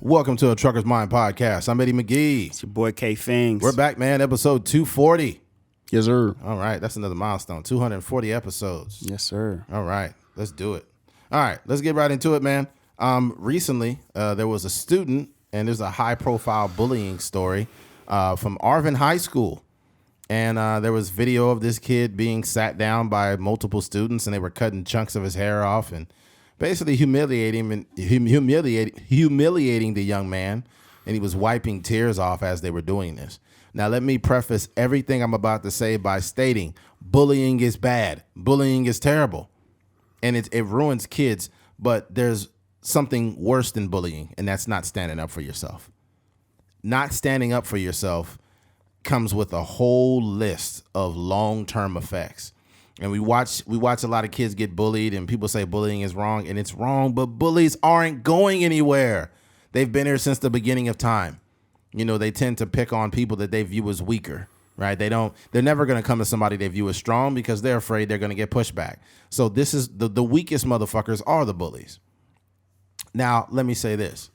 Welcome to a Trucker's Mind podcast. I'm Eddie McGee. It's your boy K Fings. We're back, man. Episode 240. Yes, sir. All right, that's another milestone. 240 episodes. Yes, sir. All right, let's do it. All right, let's get right into it, man. Recently, there was a student, and there's a high-profile bullying story from Arvin High School. And there was video of this kid being sat down by multiple students, and they were cutting chunks of his hair off and basically humiliating the young man. And he was wiping tears off as they were doing this. Now, let me preface everything I'm about to say by stating bullying is bad. Bullying is terrible. And it ruins kids. But there's something worse than bullying, and that's not standing up for yourself. Not standing up for yourself comes with a whole list of long-term effects. And we watch a lot of kids get bullied, and people say bullying is wrong, and it's wrong, but bullies aren't going anywhere. They've been here since the beginning of time. You know, they tend to pick on people that they view as weaker, right? They're never going to come to somebody they view as strong because they're afraid they're going to get pushed back. So this is the weakest motherfuckers are the bullies. Now, let me say this.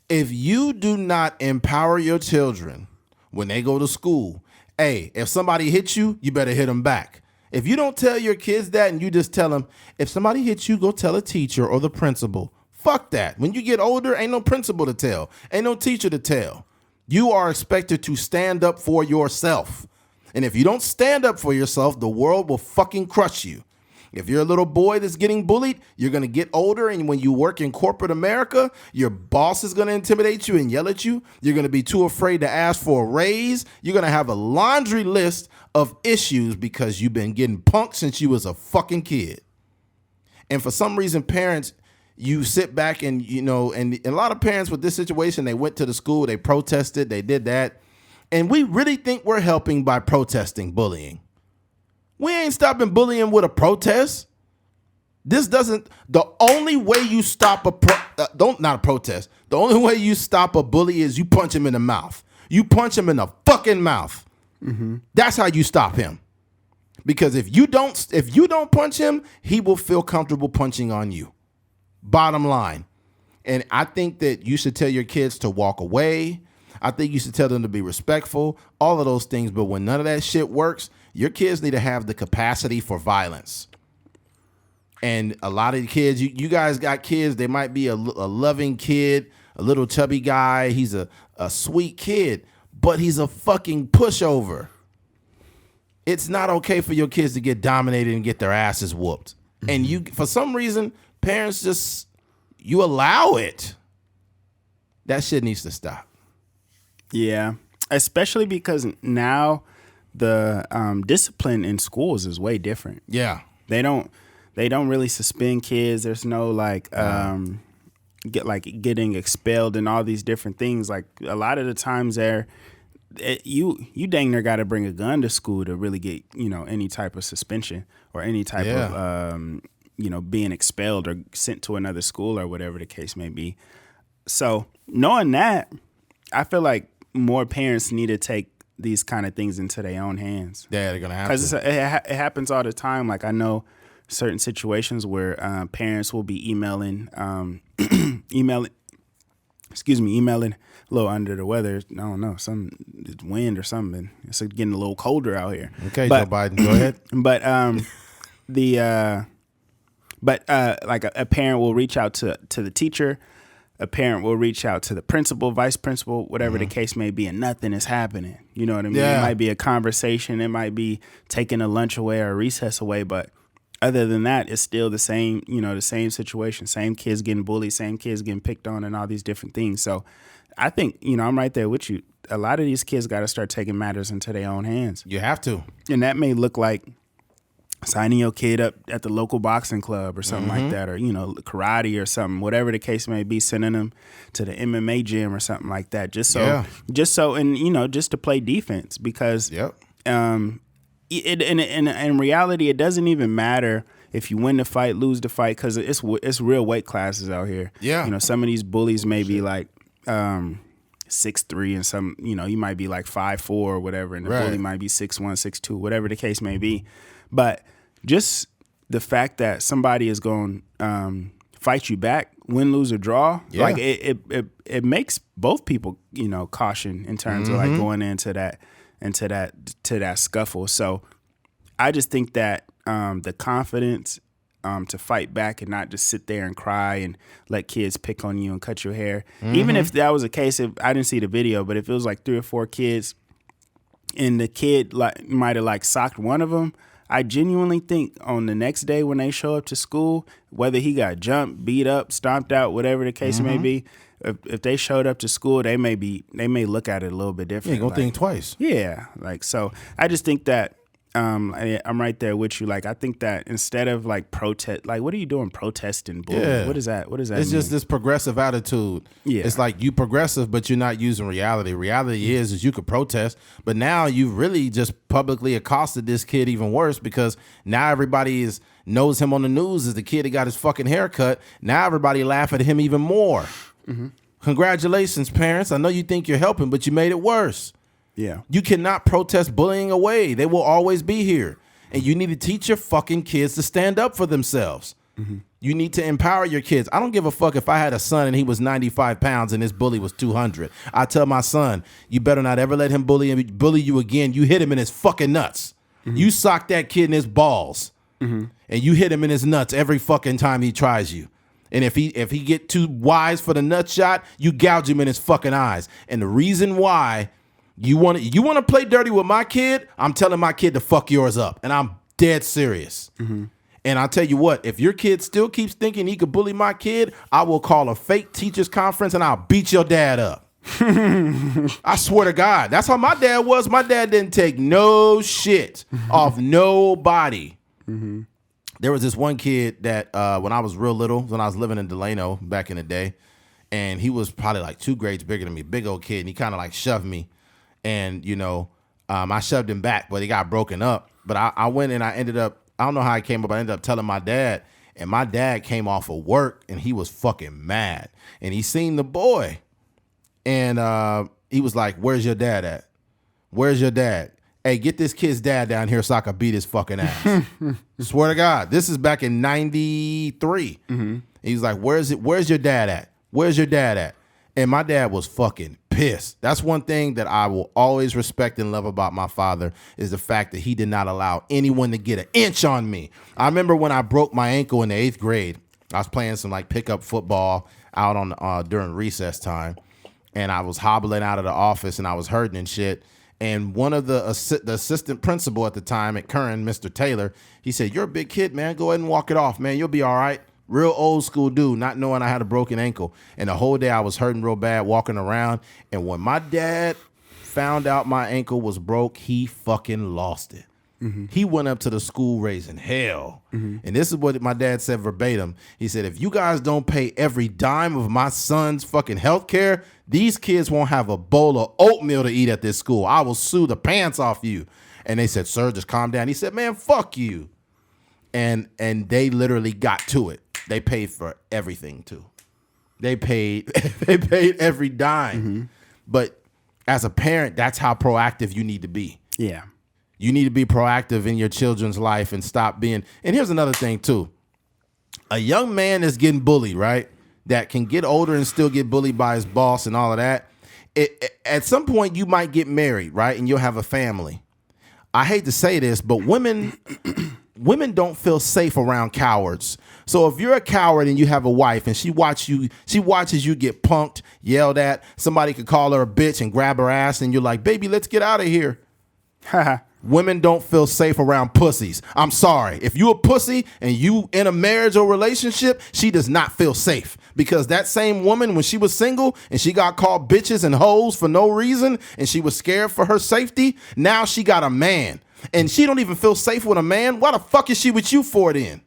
If you do not empower your children when they go to school, hey, if somebody hits you, you better hit them back. If you don't tell your kids that and you just tell them, if somebody hits you, go tell a teacher or the principal. Fuck that. When you get older, ain't no principal to tell. Ain't no teacher to tell. You are expected to stand up for yourself. And if you don't stand up for yourself, the world will fucking crush you. If you're a little boy that's getting bullied, you're going to get older. And when you work in corporate America, your boss is going to intimidate you and yell at you. You're going to be too afraid to ask for a raise. You're going to have a laundry list of issues because you've been getting punked since you was a fucking kid. And for some reason, parents, you sit back and, you know, and a lot of parents with this situation, they went to the school, they protested, they did that. And we really think we're helping by protesting bullying. We ain't stopping bullying with a protest. The only way you stop not a protest. The only way you stop a bully is you punch him in the mouth. You punch him in the fucking mouth. Mm-hmm. That's how you stop him. Because if you don't punch him, he will feel comfortable punching on you. Bottom line. And I think that you should tell your kids to walk away. I think you should tell them to be respectful, all of those things. But when none of that shit works, your kids need to have the capacity for violence. And a lot of the kids, you guys got kids, they might be a loving kid, a little chubby guy. He's a sweet kid, but he's a fucking pushover. It's not okay for your kids to get dominated and get their asses whooped. Mm-hmm. And you, for some reason, parents you allow it. That shit needs to stop. Yeah, especially because now the discipline in schools is way different. Yeah, they don't really suspend kids. There's no getting expelled and all these different things. Like a lot of the times you dang near got to bring a gun to school to really get any type of suspension or any type of being expelled or sent to another school or whatever the case may be. So knowing that, I feel like more parents need to take these kind of things into their own hands. Yeah, they're gonna have to. Because it happens all the time. Like I know certain situations where parents will be emailing a little under the weather. I don't know, it's wind or something. It's getting a little colder out here. Okay, Joe Biden, go ahead. But like a parent will reach out to the teacher. A parent will reach out to the principal, vice principal, whatever the case may be, and nothing is happening. You know what I mean? Yeah. It might be a conversation. It might be taking a lunch away or a recess away. But other than that, it's still the same, the same situation. Same kids getting bullied, same kids getting picked on and all these different things. So I think, I'm right there with you. A lot of these kids got to start taking matters into their own hands. You have to. And that may look like signing your kid up at the local boxing club or something like that, or, karate or something, whatever the case may be, sending them to the MMA gym or something like that, just to play defense because, in reality, it doesn't even matter if you win the fight, lose the fight, because it's real weight classes out here. Yeah. Some of these bullies may be like, 6'3", and some, you might be like 5'4" or whatever, and the bully might be 6'1", 6'2", whatever the case may be. But just the fact that somebody is going fight you back, win, lose, or draw. Yeah. Like it makes both people, caution in terms of like going into that scuffle. So I just think that the confidence to fight back and not just sit there and cry and let kids pick on you and cut your hair. Even if that was the case, if I didn't see the video, but if it was like 3 or 4 kids and the kid like might have like socked one of them, I genuinely think on the next day when they show up to school, whether he got jumped, beat up, stomped out, whatever the case may be, if they showed up to school, they may look at it a little bit different. You ain't gonna think twice. Yeah, like so. I just think that I'm right there with you. Like I think that instead of like protest, like what are you doing protesting? Bullying? Yeah. What is that? What does that It's mean? just this progressive attitude. Yeah. It's like you progressive, but you're not using reality. Reality is you could protest, but now you've really just publicly accosted this kid even worse because now everybody knows him on the news as the kid that got his fucking haircut. Now everybody laugh at him even more. Congratulations, parents. I know you think you're helping, but you made it worse. Yeah. You cannot protest bullying away. They will always be here. And you need to teach your fucking kids to stand up for themselves. You need to empower your kids. I don't give a fuck if I had a son and he was 95 pounds and his bully was 200. I tell my son, you better not ever let him bully you again. You hit him in his fucking nuts. You sock that kid in his balls. And you hit him in his nuts every fucking time he tries you. And if he get too wise for the nut shot, you gouge him in his fucking eyes. And the reason why you want to play dirty with my kid, I'm telling my kid to fuck yours up. And I'm dead serious. And I'll tell you what, if your kid still keeps thinking he could bully my kid, I will call a fake teachers conference and I'll beat your dad up. I swear to God. That's how my dad was. My dad didn't take no shit off nobody. There was this one kid that when I was real little, when I was living in Delano back in the day, and he was probably like 2 grades bigger than me, big old kid, and he kind of like shoved me. And, I shoved him back, but he got broken up. But I went and I ended up, I don't know how I came up, I ended up telling my dad. And my dad came off of work and he was fucking mad. And he seen the boy. And he was like, where's your dad at? Where's your dad? Hey, get this kid's dad down here so I can beat his fucking ass. Swear to God. This is back in 93. He was like, where's your dad at? Where's your dad at? And my dad was fucking pissed. That's one thing that I will always respect and love about my father is the fact that he did not allow anyone to get an inch on me. I remember when I broke my ankle in the 8th grade, I was playing some like pickup football out on during recess time, and I was hobbling out of the office and I was hurting and shit. And one of the assistant principal at the time at Curran, Mr. Taylor, he said, "You're a big kid, man. Go ahead and walk it off, man. You'll be all right." Real old school dude, not knowing I had a broken ankle. And the whole day I was hurting real bad walking around. And when my dad found out my ankle was broke, he fucking lost it. He went up to the school raising hell. And this is what my dad said verbatim. He said, if you guys don't pay every dime of my son's fucking health care, these kids won't have a bowl of oatmeal to eat at this school. I will sue the pants off you. And they said, sir, just calm down. He said, man, fuck you. And they literally got to it. They paid for everything too. They paid every dime. But as a parent, that's how proactive you need to be. Yeah. You need to be proactive in your children's life and stop being. And here's another thing too. A young man that's getting bullied, right? That can get older and still get bullied by his boss and all of that. At some point you might get married, right? And you'll have a family. I hate to say this, but women don't feel safe around cowards. So if you're a coward and you have a wife and she watches you get punked, yelled at, somebody could call her a bitch and grab her ass and you're like, baby, let's get out of here. Women don't feel safe around pussies. I'm sorry. If you a pussy and you in a marriage or relationship, she does not feel safe. Because that same woman, when she was single and she got called bitches and hoes for no reason and she was scared for her safety, now she got a man. And she don't even feel safe with a man. Why the fuck is she with you for then?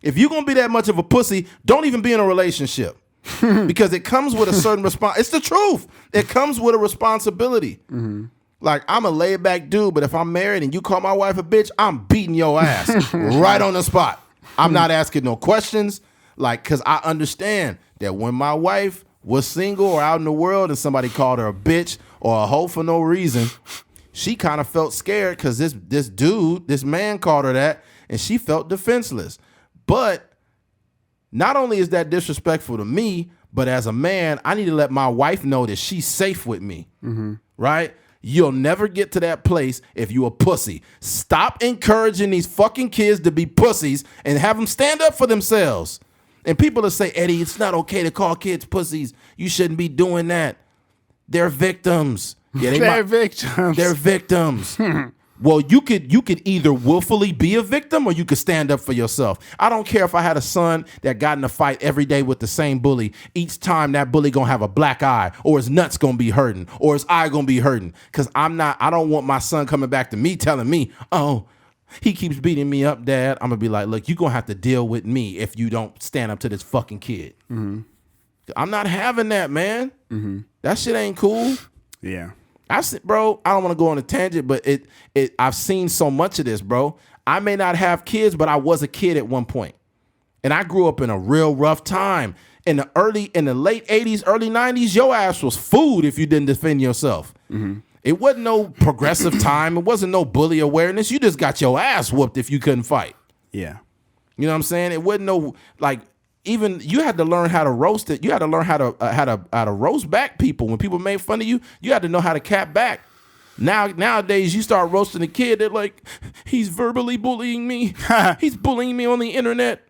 If you're going to be that much of a pussy, don't even be in a relationship. Because it comes with a certain response. It's the truth. It comes with a responsibility. Like, I'm a laid back dude, but if I'm married and you call my wife a bitch, I'm beating your ass right on the spot. I'm not asking no questions. Like, because I understand that when my wife was single or out in the world and somebody called her a bitch or a hoe for no reason, she kind of felt scared because this man called her that and she felt defenseless. But not only is that disrespectful to me, but as a man, I need to let my wife know that she's safe with me. Right? You'll never get to that place if you a pussy. Stop encouraging these fucking kids to be pussies and have them stand up for themselves. And people will say, Eddie, it's not okay to call kids pussies. You shouldn't be doing that. They're victims. Yeah, they're victims. They're victims. Well, you could either willfully be a victim or you could stand up for yourself. I don't care if I had a son that got in a fight every day with the same bully. Each time that bully gonna have a black eye, or his nuts gonna be hurting, or his eye gonna be hurting. Cause I don't want my son coming back to me telling me, oh, he keeps beating me up, Dad. I'm gonna be like, look, you're gonna have to deal with me if you don't stand up to this fucking kid. I'm not having that, man. That shit ain't cool. Yeah. Bro, I don't want to go on a tangent, but I've seen so much of this, bro. I may not have kids, but I was a kid at one point. And I grew up in a real rough time. In the late 80s, early 90s, your ass was food if you didn't defend yourself. It wasn't no progressive time. It wasn't no bully awareness. You just got your ass whooped if you couldn't fight. Yeah. You know what I'm saying? It wasn't no, like, even you had to learn how to roast it. You had to learn how to roast back people. When people made fun of you, you had to know how to cap back. Nowadays, you start roasting a kid, they're like, he's verbally bullying me. He's bullying me on the internet.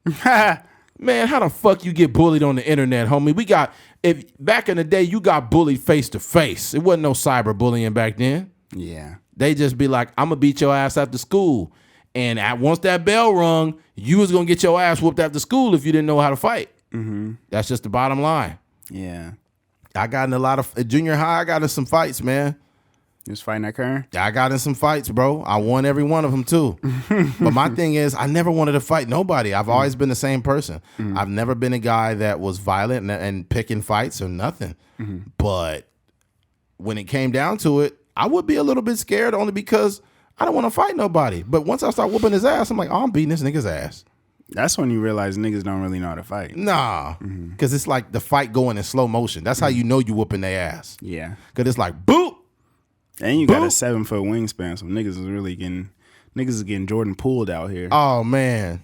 Man, how the fuck you get bullied on the internet, homie? If back in the day, you got bullied face to face. It wasn't no cyberbullying back then. Yeah. They just be like, I'm gonna beat your ass after school. And once that bell rung, you was going to get your ass whooped after school if you didn't know how to fight. That's just the bottom line. Yeah. I got in a lot of, junior high, I got in some fights, man. You was fighting that current? I got in some fights, bro. I won every one of them, too. But my thing is, I never wanted to fight nobody. I've always been the same person. I've never been a guy that was violent and picking fights or nothing. But when it came down to it, I would be a little bit scared only because I don't want to fight nobody. But once I start whooping his ass, I'm like, oh, I'm beating this nigga's ass. That's when you realize niggas don't really know how to fight. Nah. Because it's like the fight going in slow motion. That's how you know you whooping their ass. Yeah. Because it's like, boop. And you got a 7-foot wingspan, so niggas is getting Jordan Pooled out here. Oh, man.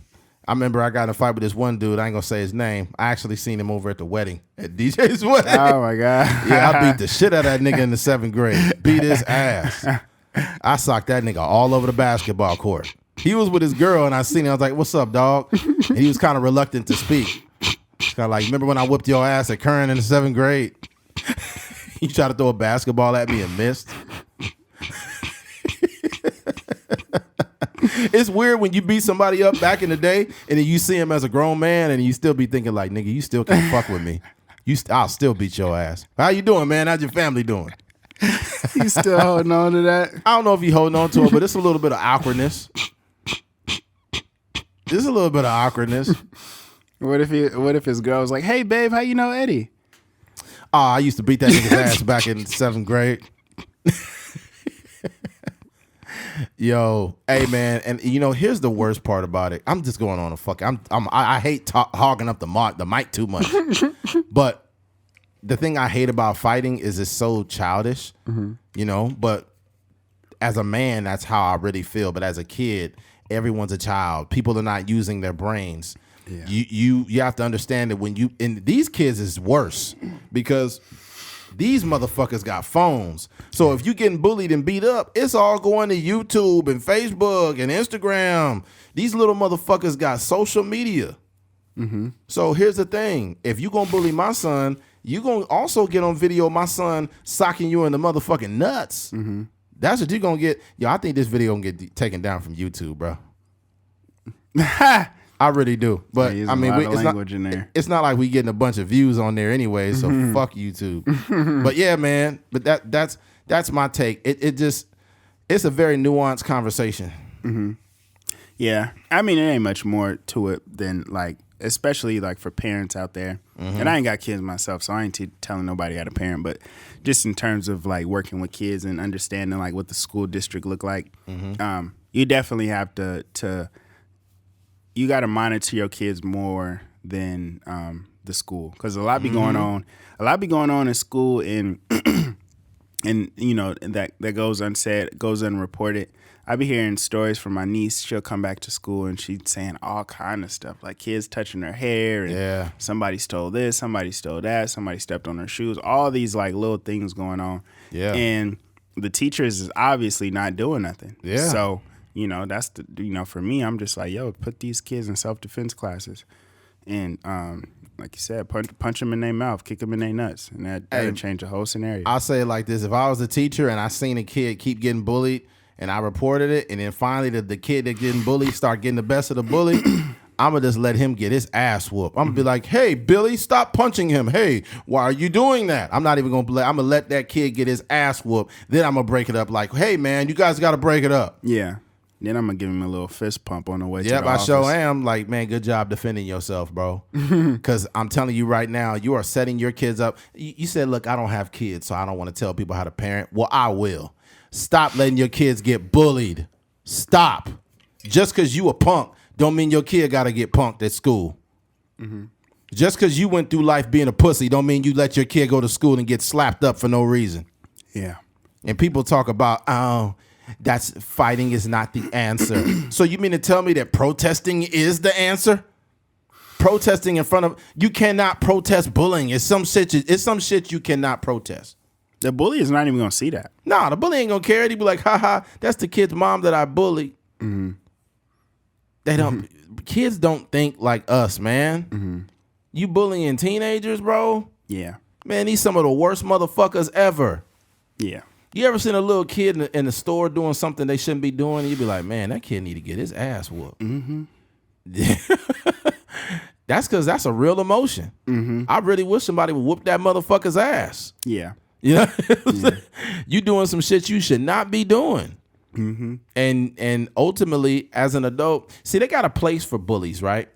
I remember I got in a fight with this one dude. I ain't going to say his name. I actually seen him over at the wedding, at DJ's wedding. Oh, my God. Yeah, I beat the shit out of that nigga in the 7th grade. Beat his ass. I socked that nigga all over the basketball court. He was with his girl, and I seen him. I was like, what's up, dog? And he was kind of reluctant to speak. Kind of like, remember when I whooped your ass at Curran in the 7th grade? You tried to throw a basketball at me and missed. It's weird when you beat somebody up back in the day, and then you see him as a grown man, and you still be thinking like, nigga, you still can't fuck with me. I'll still beat your ass. How you doing, man? How's your family doing? You still holding on to that? I don't know if you holding on to it, but it's a little bit of awkwardness. There's a little bit of awkwardness. What if his girl was like, hey, babe, how you know Eddie? Oh, I used to beat that nigga's ass back in 7th grade. Yo, hey man, and you know, here's the worst part about it. I'm just going on a fuck. I hate hogging up the mic too much. But the thing I hate about fighting is it's so childish, you know. But as a man, that's how I really feel. But as a kid, everyone's a child. People are not using their brains. Yeah. You have to understand that and these kids is worse because these motherfuckers got phones. So if you getting bullied and beat up, it's all going to YouTube and Facebook and Instagram. These little motherfuckers got social media. So here's the thing. If you gonna bully my son, you gonna also get on video of my son socking you in the motherfucking nuts. That's what you gonna get. Yo, I think this video gonna get taken down from YouTube, bro. I really do. But I mean, it's not like we getting a bunch of views on there anyway, so fuck YouTube. But yeah, man, but that's my take. It's a very nuanced conversation. Yeah. I mean, there ain't much more to it than like, especially like for parents out there. And I ain't got kids myself, so I ain't telling nobody how to parent, but just in terms of like working with kids and understanding like what the school district look like, you definitely have to you got to monitor your kids more than the school, because a lot be going on. A lot be going on in school, and you know that goes unsaid, goes unreported. I be hearing stories from my niece. She'll come back to school and she's saying all kind of stuff, like kids touching her hair and somebody stole this, somebody stole that, somebody stepped on her shoes. All these like little things going on. Yeah. And the teachers is obviously not doing nothing. Yeah. So, that's for me, I'm just like, yo, put these kids in self-defense classes. And like you said, punch them in their mouth, kick them in their nuts. And that'll change the whole scenario. I'll say it like this. If I was a teacher and I seen a kid keep getting bullied and I reported it, and then finally the kid that getting bullied start getting the best of the bully, I'm going to just let him get his ass whooped. I'm going to be like, hey, Billy, stop punching him. Hey, why are you doing that? I'm not even going to I'm going to let that kid get his ass whooped. Then I'm going to break it up like, hey, man, you guys got to break it up. Yeah. Then I'm going to give him a little fist pump on the way to the office. Yep, I sure am. Like, man, good job defending yourself, bro. Because I'm telling you right now, you are setting your kids up. You said, look, I don't have kids, so I don't want to tell people how to parent. Well, I will. Stop letting your kids get bullied. Stop. Just because you a punk don't mean your kid got to get punked at school. Mm-hmm. Just because you went through life being a pussy don't mean you let your kid go to school and get slapped up for no reason. Yeah. And people talk about, that's fighting is not the answer. So you mean to tell me that protesting is the answer? Protesting in front of, you cannot protest bullying. It's some shit you cannot protest. The bully is not even going to see that. Nah, the bully ain't going to care. He'd be like, haha, that's the kid's mom that I bullied. Mm-hmm. They don't, kids don't think like us, man. Mm-hmm. You bullying teenagers, bro? Yeah. Man, these some of the worst motherfuckers ever. Yeah. You ever seen a little kid in the store doing something they shouldn't be doing? And you be like, man, that kid need to get his ass whooped. Mm-hmm. That's because that's a real emotion. Mm-hmm. I really wish somebody would whoop that motherfucker's ass. Yeah. You know? You doing some shit you should not be doing. Mm-hmm. And ultimately, as an adult, see, they got a place for bullies, right?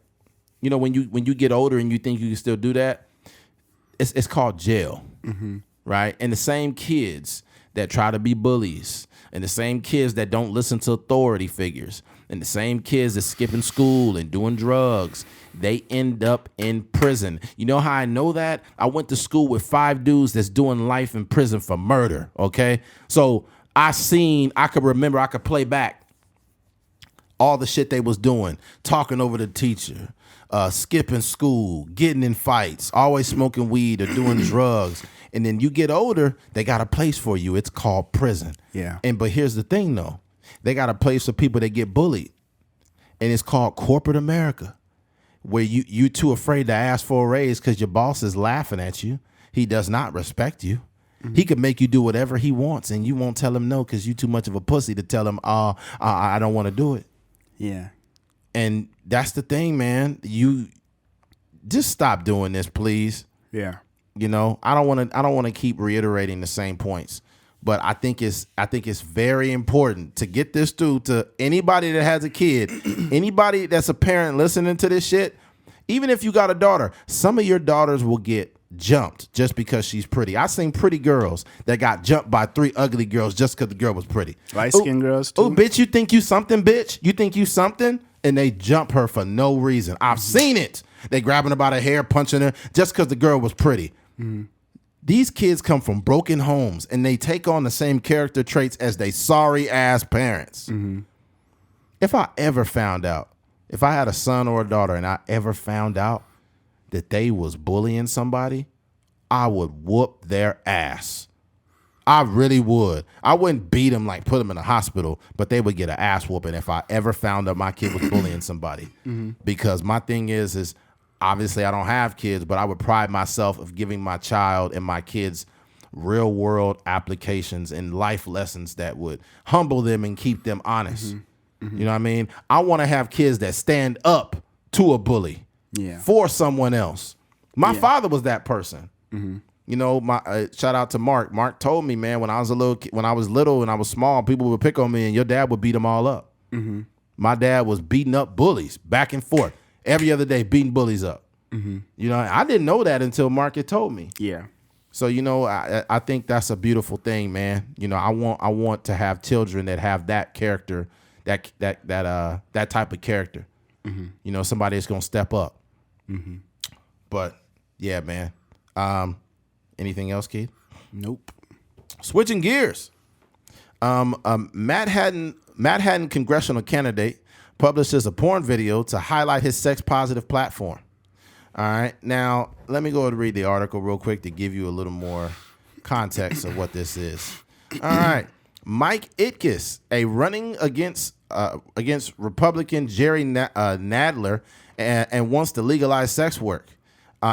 You know, when you get older and you think you can still do that, it's called jail, right? And the same kids that try to be bullies, and the same kids that don't listen to authority figures, and the same kids that skipping school and doing drugs, they end up in prison. You know how I know that? I went to school with 5 dudes that's doing life in prison for murder, okay? So I could remember, I could play back all the shit they was doing, talking over the teacher, skipping school, getting in fights, always smoking weed or doing drugs. And then you get older, they got a place for you. It's called prison. Yeah. But here's the thing, though. They got a place for people that get bullied. And it's called corporate America, where you too afraid to ask for a raise because your boss is laughing at you. He does not respect you. Mm-hmm. He could make you do whatever he wants, and you won't tell him no because you too much of a pussy to tell him, I don't want to do it. Yeah. And that's the thing, man. You just stop doing this, please. Yeah. You know, I don't want to keep reiterating the same points, but I think it's very important to get this through to anybody that has a kid, anybody that's a parent listening to this shit. Even if you got a daughter, some of your daughters will get jumped just because she's pretty. I seen pretty girls that got jumped by 3 ugly girls just because the girl was pretty. Light-skinned girls too. Oh, bitch, you think you something, bitch? You think you something? And they jump her for no reason. I've seen it. They grabbing her by the hair, punching her just because the girl was pretty. Mm-hmm. These kids come from broken homes and they take on the same character traits as they sorry ass parents. Mm-hmm. If I ever found out, if I had a son or a daughter and I ever found out that they was bullying somebody, I would whoop their ass. I really would. I wouldn't beat them, like put them in the hospital, but they would get an ass whooping if I ever found out my kid was bullying somebody. Mm-hmm. Because my thing is obviously I don't have kids, but I would pride myself of giving my child and my kids real world applications and life lessons that would humble them and keep them honest. Mm-hmm. Mm-hmm. You know what I mean? I want to have kids that stand up to a bully for someone else. My father was that person. Mm-hmm. You know, my shout out to Mark. Mark told me, man, when I was little and I was small, people would pick on me and your dad would beat them all up. Mm-hmm. My dad was beating up bullies back and forth every other day, beating bullies up. Mm-hmm. You know, I didn't know that until Mark had told me. Yeah. So, you know, I think that's a beautiful thing, man. You know, I want to have children that have that character, that type of character. Mm-hmm. You know, somebody that's gonna step up. Mm-hmm. But yeah, man. Anything else, Keith? Nope. Switching gears. Matt hadden Manhattan congressional candidate publishes a porn video to highlight his sex-positive platform. All right. Now, let me go and read the article real quick to give you a little more context of what this is. All right. Mike Itkes, a running against Republican Jerry Nadler and wants to legalize sex work.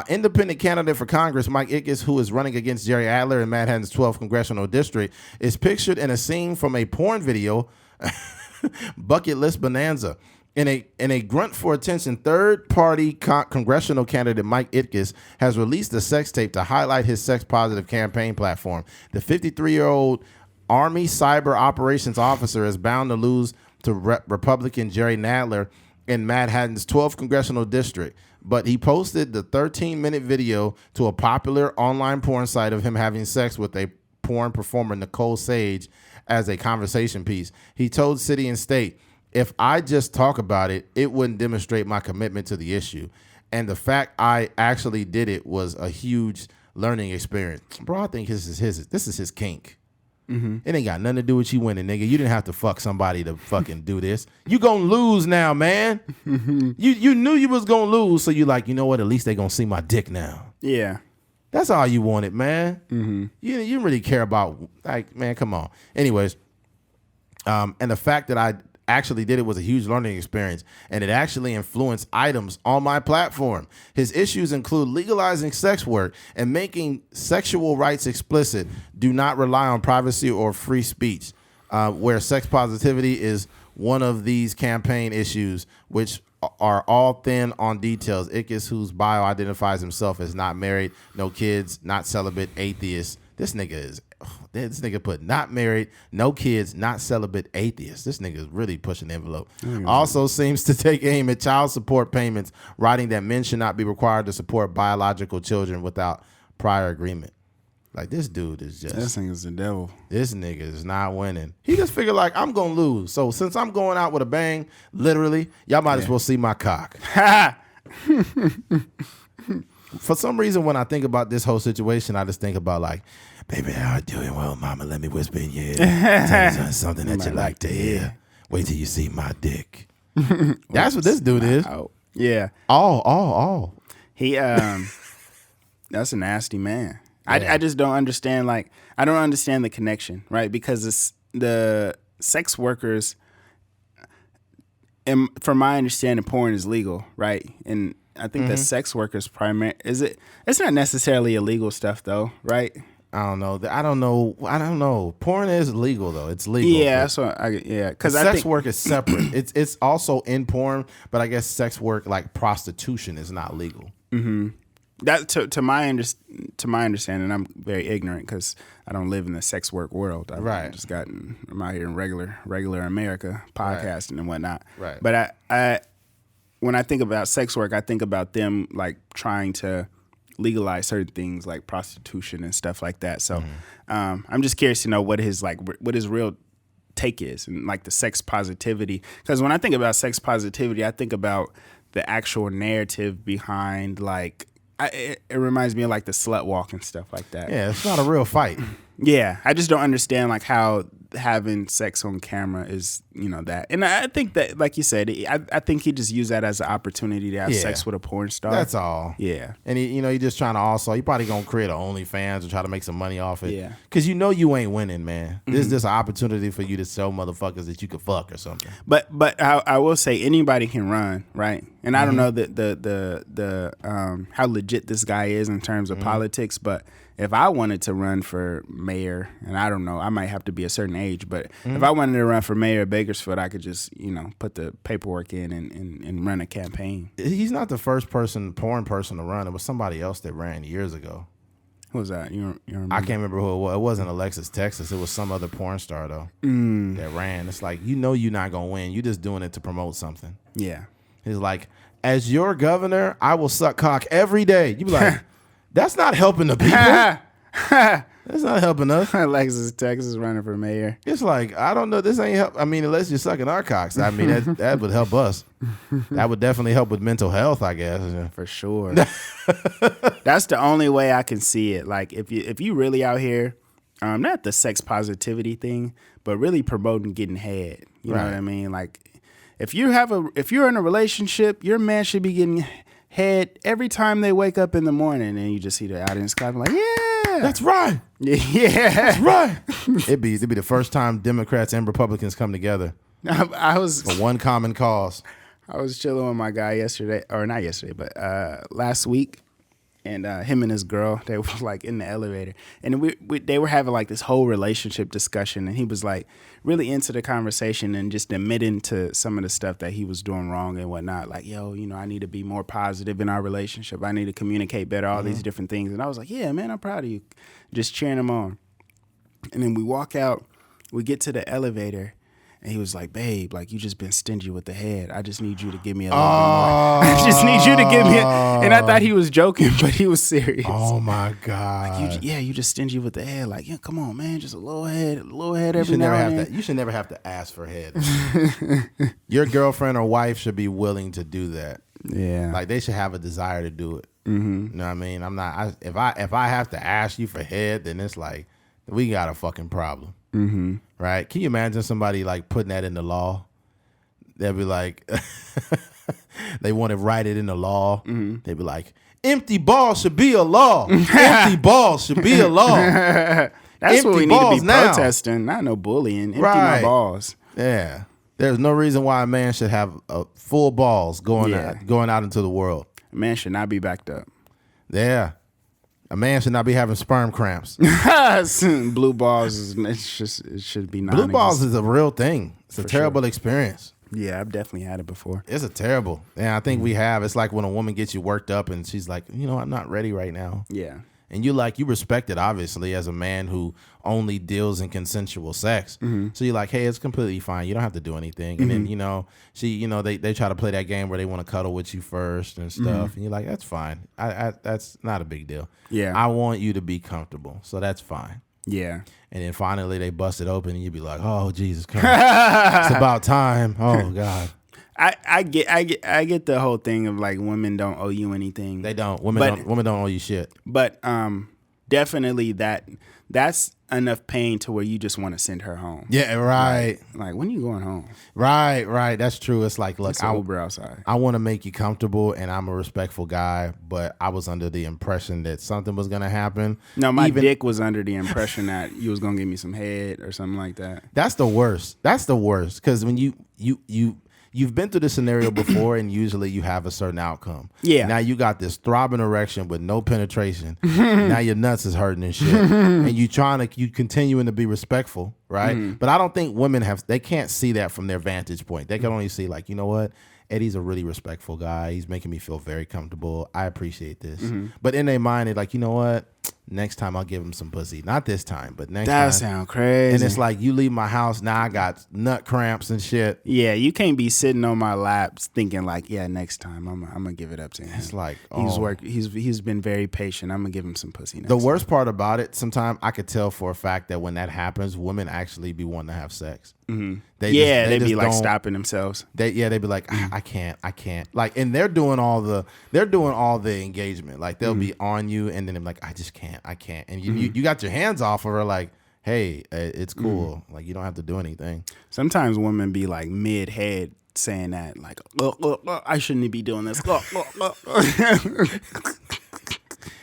Independent candidate for Congress, Mike Itkes, who is running against Jerry Adler in Manhattan's 12th congressional district, is pictured in a scene from a porn video, Bucket List Bonanza. In a grunt for attention, third-party congressional candidate Mike Itkes has released a sex tape to highlight his sex-positive campaign platform. The 53-year-old Army cyber operations officer is bound to lose to Republican Jerry Nadler in Manhattan's 12th congressional district, but he posted the 13-minute video to a popular online porn site of him having sex with a porn performer, Nicole Sage, as a conversation piece. He told City and State, "If I just talk about it, it wouldn't demonstrate my commitment to the issue. And the fact I actually did it was a huge learning experience." Bro, I think this is his kink. Mm-hmm. It ain't got nothing to do with you winning, nigga. You didn't have to fuck somebody to fucking do this. You gonna lose now, man. Mm-hmm. You knew you was gonna lose, so you like, you know what? At least they gonna see my dick now. Yeah. That's all you wanted, man. Mm-hmm. You didn't really care about, like, man, come on. Anyways, and the fact that I actually did it was a huge learning experience, and it actually influenced items on my platform. His issues include legalizing sex work and making sexual rights explicit, do not rely on privacy or free speech, where sex positivity is one of these campaign issues, which are all thin on details. Itkes, whose bio identifies himself as not married, no kids, not celibate, atheist. This nigga put not married, no kids, not celibate, atheist. This nigga is really pushing the envelope. Also seems to take aim at child support payments, writing that men should not be required to support biological children without prior agreement. Like, this dude is just... This nigga's the devil. This nigga is not winning. He just figured, like, I'm going to lose. So since I'm going out with a bang, literally, y'all might as well see my cock. For some reason, when I think about this whole situation, I just think about, like, baby, how are you doing? Well, mama, let me whisper in your ear. Tell you something that you like to hear. Wait till you see my dick. That's what this dude is. Yeah. All. He, that's a nasty man. Yeah. I just don't understand, like, I don't understand the connection, right? Because the sex workers, and from my understanding, porn is legal, right? And I think that sex workers it's not necessarily illegal stuff though, right? I don't know. Porn is legal though. It's legal. Yeah, that's what because sex work is separate. It's also in porn, but I guess sex work, like prostitution, is not legal. Mm-hmm. That to my understanding, I'm very ignorant because I don't live in the sex work world. I'm out here in regular America podcasting and whatnot. Right. But I when I think about sex work, I think about them like trying to legalize certain things like prostitution and stuff like that. So I'm just curious to know what his real take is and like the sex positivity. Because when I think about sex positivity, I think about the actual narrative behind like. It reminds me of like the slut walk and stuff like that. Yeah, it's not a real fight. Yeah, I just don't understand like how having sex on camera is, that. And I think that, like you said, I think he just used that as an opportunity to have sex with a porn star. That's all. Yeah. And he just trying to he probably going to create an OnlyFans or try to make some money off it. Yeah. Because you ain't winning, man. This is just an opportunity for you to show motherfuckers that you could fuck or something. But I will say anybody can run, right? And I don't know the how legit this guy is in terms of politics, but if I wanted to run for mayor, and I don't know, I might have to be a certain age, but if I wanted to run for mayor of Bakersfield, I could just, put the paperwork in and run a campaign. He's not the first porn person to run. It was somebody else that ran years ago. Who was that? You remember? I can't remember who it was. It wasn't Alexis Texas. It was some other porn star, though, that ran. It's like, you're not going to win. You're just doing it to promote something. Yeah. He's like, as your governor, I will suck cock every day. You be like... That's not helping the people. That's not helping us. Alexis Texas running for mayor. It's like, I don't know. This ain't help. I mean, unless you're sucking our cocks. I mean, that would help us. That would definitely help with mental health, I guess. For sure. That's the only way I can see it. Like, if you really out here not the sex positivity thing, but really promoting getting head. You know what I mean? Like, if you're in a relationship, your man should be getting head every time they wake up in the morning, and you just see the audience clapping like, yeah, that's right. Yeah, that's right. It'd be the first time Democrats and Republicans come together. I was for one common cause. I was chilling with my guy yesterday, or not yesterday, but last week, and him and his girl, they were like in the elevator, and they were having like this whole relationship discussion, and he was like really into the conversation and just admitting to some of the stuff that he was doing wrong and whatnot. Like, yo, I need to be more positive in our relationship. I need to communicate better, all these different things. And I was like, yeah, man, I'm proud of you. Just cheering him on. And then we walk out, we get to the elevator, and he was like, babe, like, you just been stingy with the head. I just need you to give me a little bit more. I just need you to give me And I thought he was joking, but he was serious. Oh, my God. Like, you just stingy with the head. Like, yeah, come on, man. Just a little head every now and then. You should never have to ask for head. Your girlfriend or wife should be willing to do that. Yeah. Like, they should have a desire to do it. Mm-hmm. You know what I mean? If I have to ask you for head, then it's like, we got a fucking problem. Mm-hmm. Right? Can you imagine somebody like putting that in the law? They'll be like, they want to write it in the law. Mm-hmm. They'd be like, empty balls should be a law. Empty balls should be a law. That's empty what we need to be now. protesting, not no bullying. Empty my balls. Yeah. There's no reason why a man should have full balls going out into the world. A man should not be backed up. Yeah. A man should not be having sperm cramps. Blue balls it should be Blue balls is a real thing. It's a terrible experience. Yeah, I've definitely had it before. It's a terrible. Yeah, I think we have. It's like when a woman gets you worked up and she's like, I'm not ready right now. Yeah. And you respect it, obviously, as a man who only deals in consensual sex. Mm-hmm. So you're like, hey, it's completely fine. You don't have to do anything. Mm-hmm. And then, they try to play that game where they want to cuddle with you first and stuff. Mm-hmm. And you're like, that's fine. That's not a big deal. Yeah. I want you to be comfortable. So that's fine. Yeah. And then finally they bust it open and you'd be like, oh, Jesus Christ. It's about time. Oh, God. I get the whole thing of like women don't owe you anything. They don't. Women don't owe you shit. But definitely that's enough pain to where you just want to send her home. Yeah, right. Like when are you going home? Right. That's true. It's like, look, Uber outside. I want to make you comfortable, and I'm a respectful guy, but I was under the impression that something was gonna happen. No, my dick was under the impression that you was gonna give me some head or something like that. That's the worst. Because when you've been through this scenario before, and usually you have a certain outcome. Yeah. Now you got this throbbing erection with no penetration. Now your nuts is hurting and shit, and you continuing to be respectful, right? Mm-hmm. But I don't think women they can't see that from their vantage point. They can only see like, you know what? Eddie's a really respectful guy. He's making me feel very comfortable. I appreciate this. Mm-hmm. But in their mind, they're like, you know what? Next time I'll give him some pussy. Not this time, but next time. That sound crazy. And it's like, you leave my house, now I got nut cramps and shit. Yeah, you can't be sitting on my laps thinking like, yeah, next time I'm gonna give it up to him. It's like, he's been very patient. I'm gonna give him some pussy next The worst part about it, sometimes I could tell for a fact that when that happens, women actually be wanting to have sex. Mm-hmm. They be like stopping themselves. They'd be like, I can't. Like, and they're doing all the engagement. Like they'll be on you, and then they're like, I just can't. And you got your hands off of her, like, hey, it's cool. Like you don't have to do anything. Sometimes women be like mid head saying that, like, I shouldn't be doing this.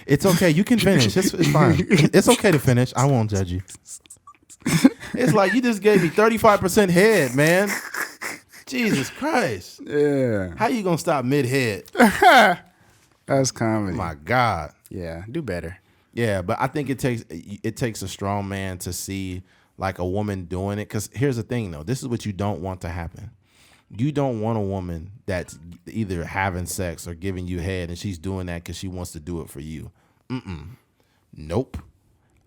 It's okay. You can finish. It's fine. It's okay to finish. I won't judge you. It's like you just gave me 35% head, man. Jesus Christ. Yeah. How you gonna stop mid-head? That's comedy. Oh my God. Yeah, do better. Yeah, but I think it takes a strong man to see like a woman doing it. Because here's the thing, though. This is what you don't want to happen. You don't want a woman that's either having sex or giving you head, and she's doing that because she wants to do it for you. Nope.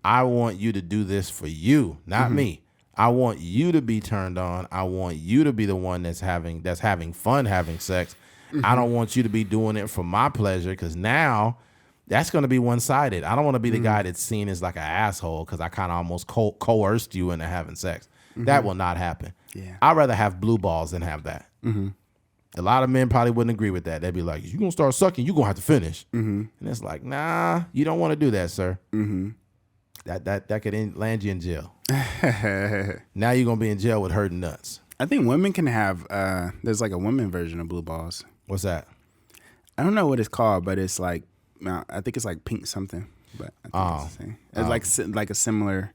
I want you to do this for you, not me. I want you to be turned on. I want you to be the one that's having fun having sex. I don't want you to be doing it for my pleasure, because now that's going to be one-sided. I don't want to be the guy that's seen as like an asshole because I kind of almost coerced you into having sex. That will not happen. Yeah. I'd rather have blue balls than have that. A lot of men probably wouldn't agree with that. They'd be like, you're going to start sucking, you're going to have to finish. And it's like, nah, you don't want to do that, sir. That could land you in jail. Now you're gonna be in jail with hurting nuts. I think women can have. There's like a women version of blue balls. What's that? I don't know what it's called, but it's like I think it's like pink something. But I think it's the same. It's like a similar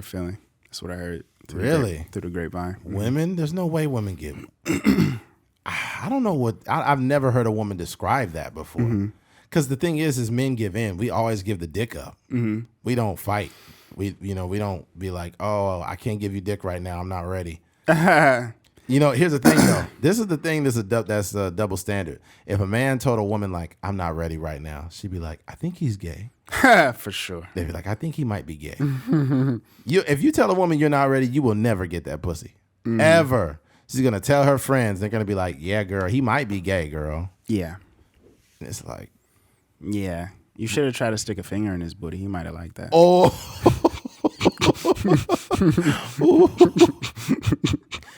feeling. That's what I heard. Through the grapevine. Women? There's no way women give. I don't know what. I've never heard a woman describe that before. Because the thing is men give in. We always give the dick up. We don't fight. We don't be like, oh, I can't give you dick right now. I'm not ready. Here's the thing though. This is the thing that's a double standard. If a man told a woman like, I'm not ready right now, she'd be like, I think he's gay. For sure. They'd be like, I think he might be gay. If you tell a woman you're not ready, you will never get that pussy. Ever. She's going to tell her friends. They're going to be like, yeah, girl, he might be gay, girl. Yeah. And it's like. Yeah. You should have tried to stick a finger in his booty. He might have liked that. Oh.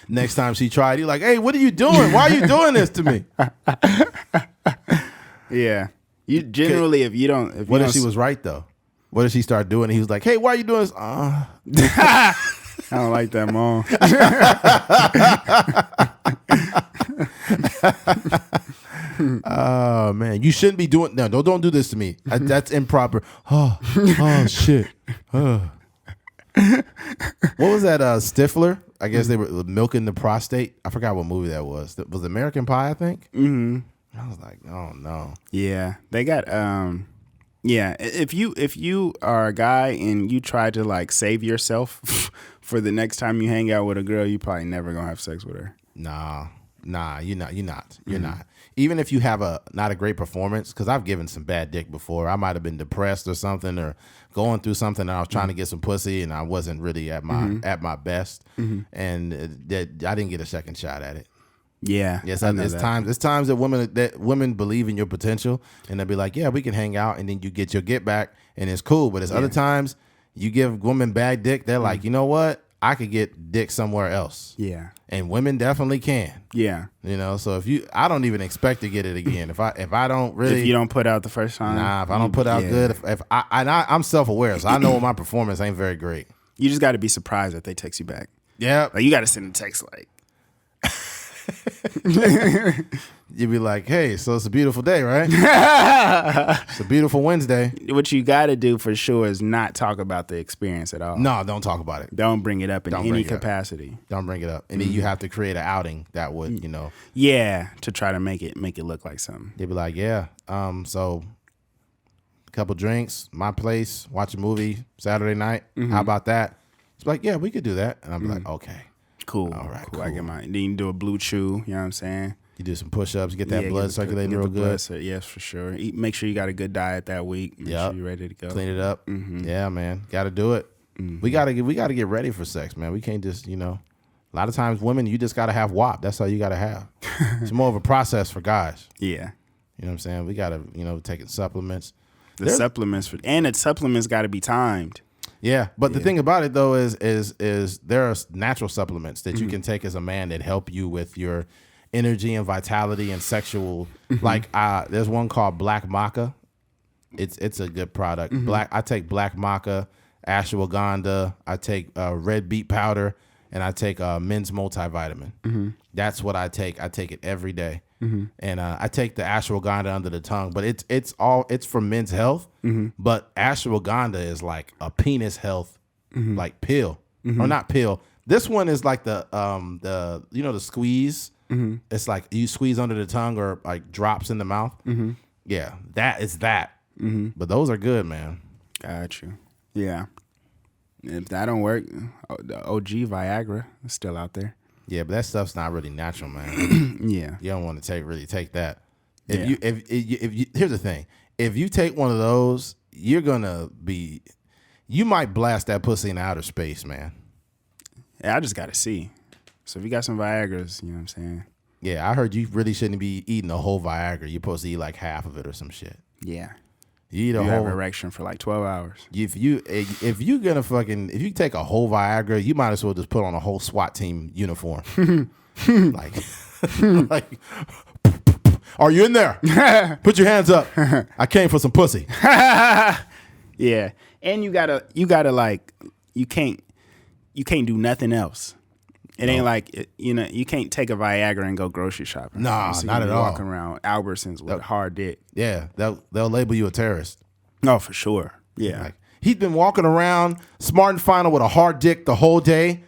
Next time she tried, you're like, hey, what are you doing? Why are you doing this to me? Yeah. You generally, if you don't. What if she was right though? What if she started doing it? He was like, hey, why are you doing this? I don't like that, Mom. Oh man, you shouldn't be doing. No, don't do this to me. That's improper. Oh shit. What was that? Stifler. I guess they were milking the prostate. I forgot what movie that was. It was American Pie, I think. I was like, oh no. Yeah, they got. Yeah, if you are a guy and you try to like save yourself for the next time you hang out with a girl, you probably never gonna have sex with her. Nah, you're not. You're not. Even if you have not a great performance, because I've given some bad dick before. I might have been depressed or something, or going through something, and I was trying to get some pussy, and I wasn't really at my best, and I didn't get a second shot at it. Yeah. Yes, it's times that women believe in your potential, and they'll be like, yeah, we can hang out, and then you get your get back, and it's cool. But there's other times you give women bad dick, they're like, you know what? I could get dick somewhere else. Yeah. And women definitely can. Yeah. So I don't even expect to get it again. If you don't put out the first time. Nah, if I don't put out good, I'm self-aware, so I know my performance ain't very great. You just got to be surprised that they text you back. Yeah. Like you got to send a text like. You'd be like, hey, so it's a beautiful day, right? It's a beautiful Wednesday. What you got to do for sure is not talk about the experience at all. No, don't talk about it. Don't bring it up in any capacity. Don't bring it up. And then you have to create an outing that would, Yeah, to try to make it look like something. They'd be like, yeah, so a couple drinks, my place, watch a movie Saturday night. How about that? It's like, yeah, we could do that. And I'm like, okay. Cool. All right, cool. I get mine. Then you do a blue chew, you know what I'm saying? You do some push-ups, get that blood circulating real good. Yes, for sure. Make sure you got a good diet that week. Make sure you're ready to go. Clean it up. Yeah, man. Got to do it. We got to get ready for sex, man. We can't just, a lot of times women, you just got to have WAP. That's all you got to have. It's more of a process for guys. Yeah. You know what I'm saying? We got to, taking supplements. The supplements got to be timed. Yeah, but the thing about it though is there are natural supplements that you can take as a man that help you with your energy and vitality and sexual. Like there's one called Black Maca. It's a good product. I take Black Maca, ashwagandha. I take red beet powder, and I take men's multivitamin. That's what I take. I take it every day. And I take the ashwagandha under the tongue, but it's for men's health. But ashwagandha is like a penis health like pill or not pill. This one is like the squeeze. It's like you squeeze under the tongue or like drops in the mouth. Yeah, that is that. But those are good, man. Got you. Yeah. If that don't work, the OG Viagra is still out there. Yeah, but that stuff's not really natural, man. Yeah, you don't want to take that. If you here's the thing, if you take one of those, you might blast that pussy in outer space, man. Yeah, I just gotta see. So if you got some Viagra's, you know what I'm saying? Yeah, I heard you really shouldn't be eating a whole Viagra. You're supposed to eat like half of it or some shit. Yeah. You have erection for like 12 hours. If you take a whole Viagra, you might as well just put on a whole SWAT team uniform. like, are you in there? Put your hands up. I came for some pussy. Yeah, and you gotta like you can't do nothing else. It ain't like you can't take a Viagra and go grocery shopping. Nah, so not at all. Walking around Albertsons with a hard dick. Yeah, they'll label you a terrorist. No, for sure. Yeah, Like, he's been walking around smart and final with a hard dick the whole day.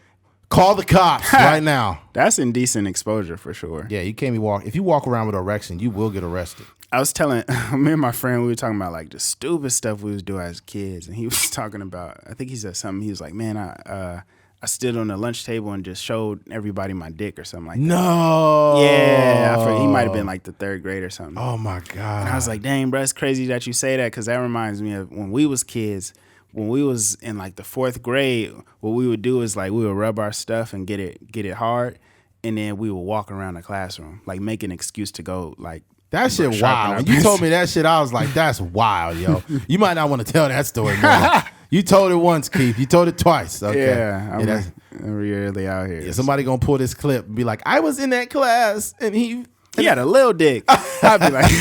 Call the cops right now. That's indecent exposure for sure. Yeah, you can't be walking. If you walk around with erection, you will get arrested. I was telling me and my friend, we were talking about like the stupid stuff we was doing as kids, and he was talking about. I think he said something. He was like, "Man, I stood on the lunch table and just showed everybody my dick or something like that." No. Yeah, he might have been like the third grade or something. Oh my God. And I was like, "Dang, bro, it's crazy that you say that because that reminds me of when we was kids." When we was in like the 4th grade, what we would do is like we would rub our stuff and get it hard, and then we would walk around the classroom, like make an excuse to go like. That shit wild. When you told me that shit, I was like, that's wild, yo. You might not want to tell that story more. You told it once, Keith. You told it twice. Okay. Yeah, I'm really out here. Yeah, somebody gonna pull this clip and be like, I was in that class and he had a little dick. I'd be like,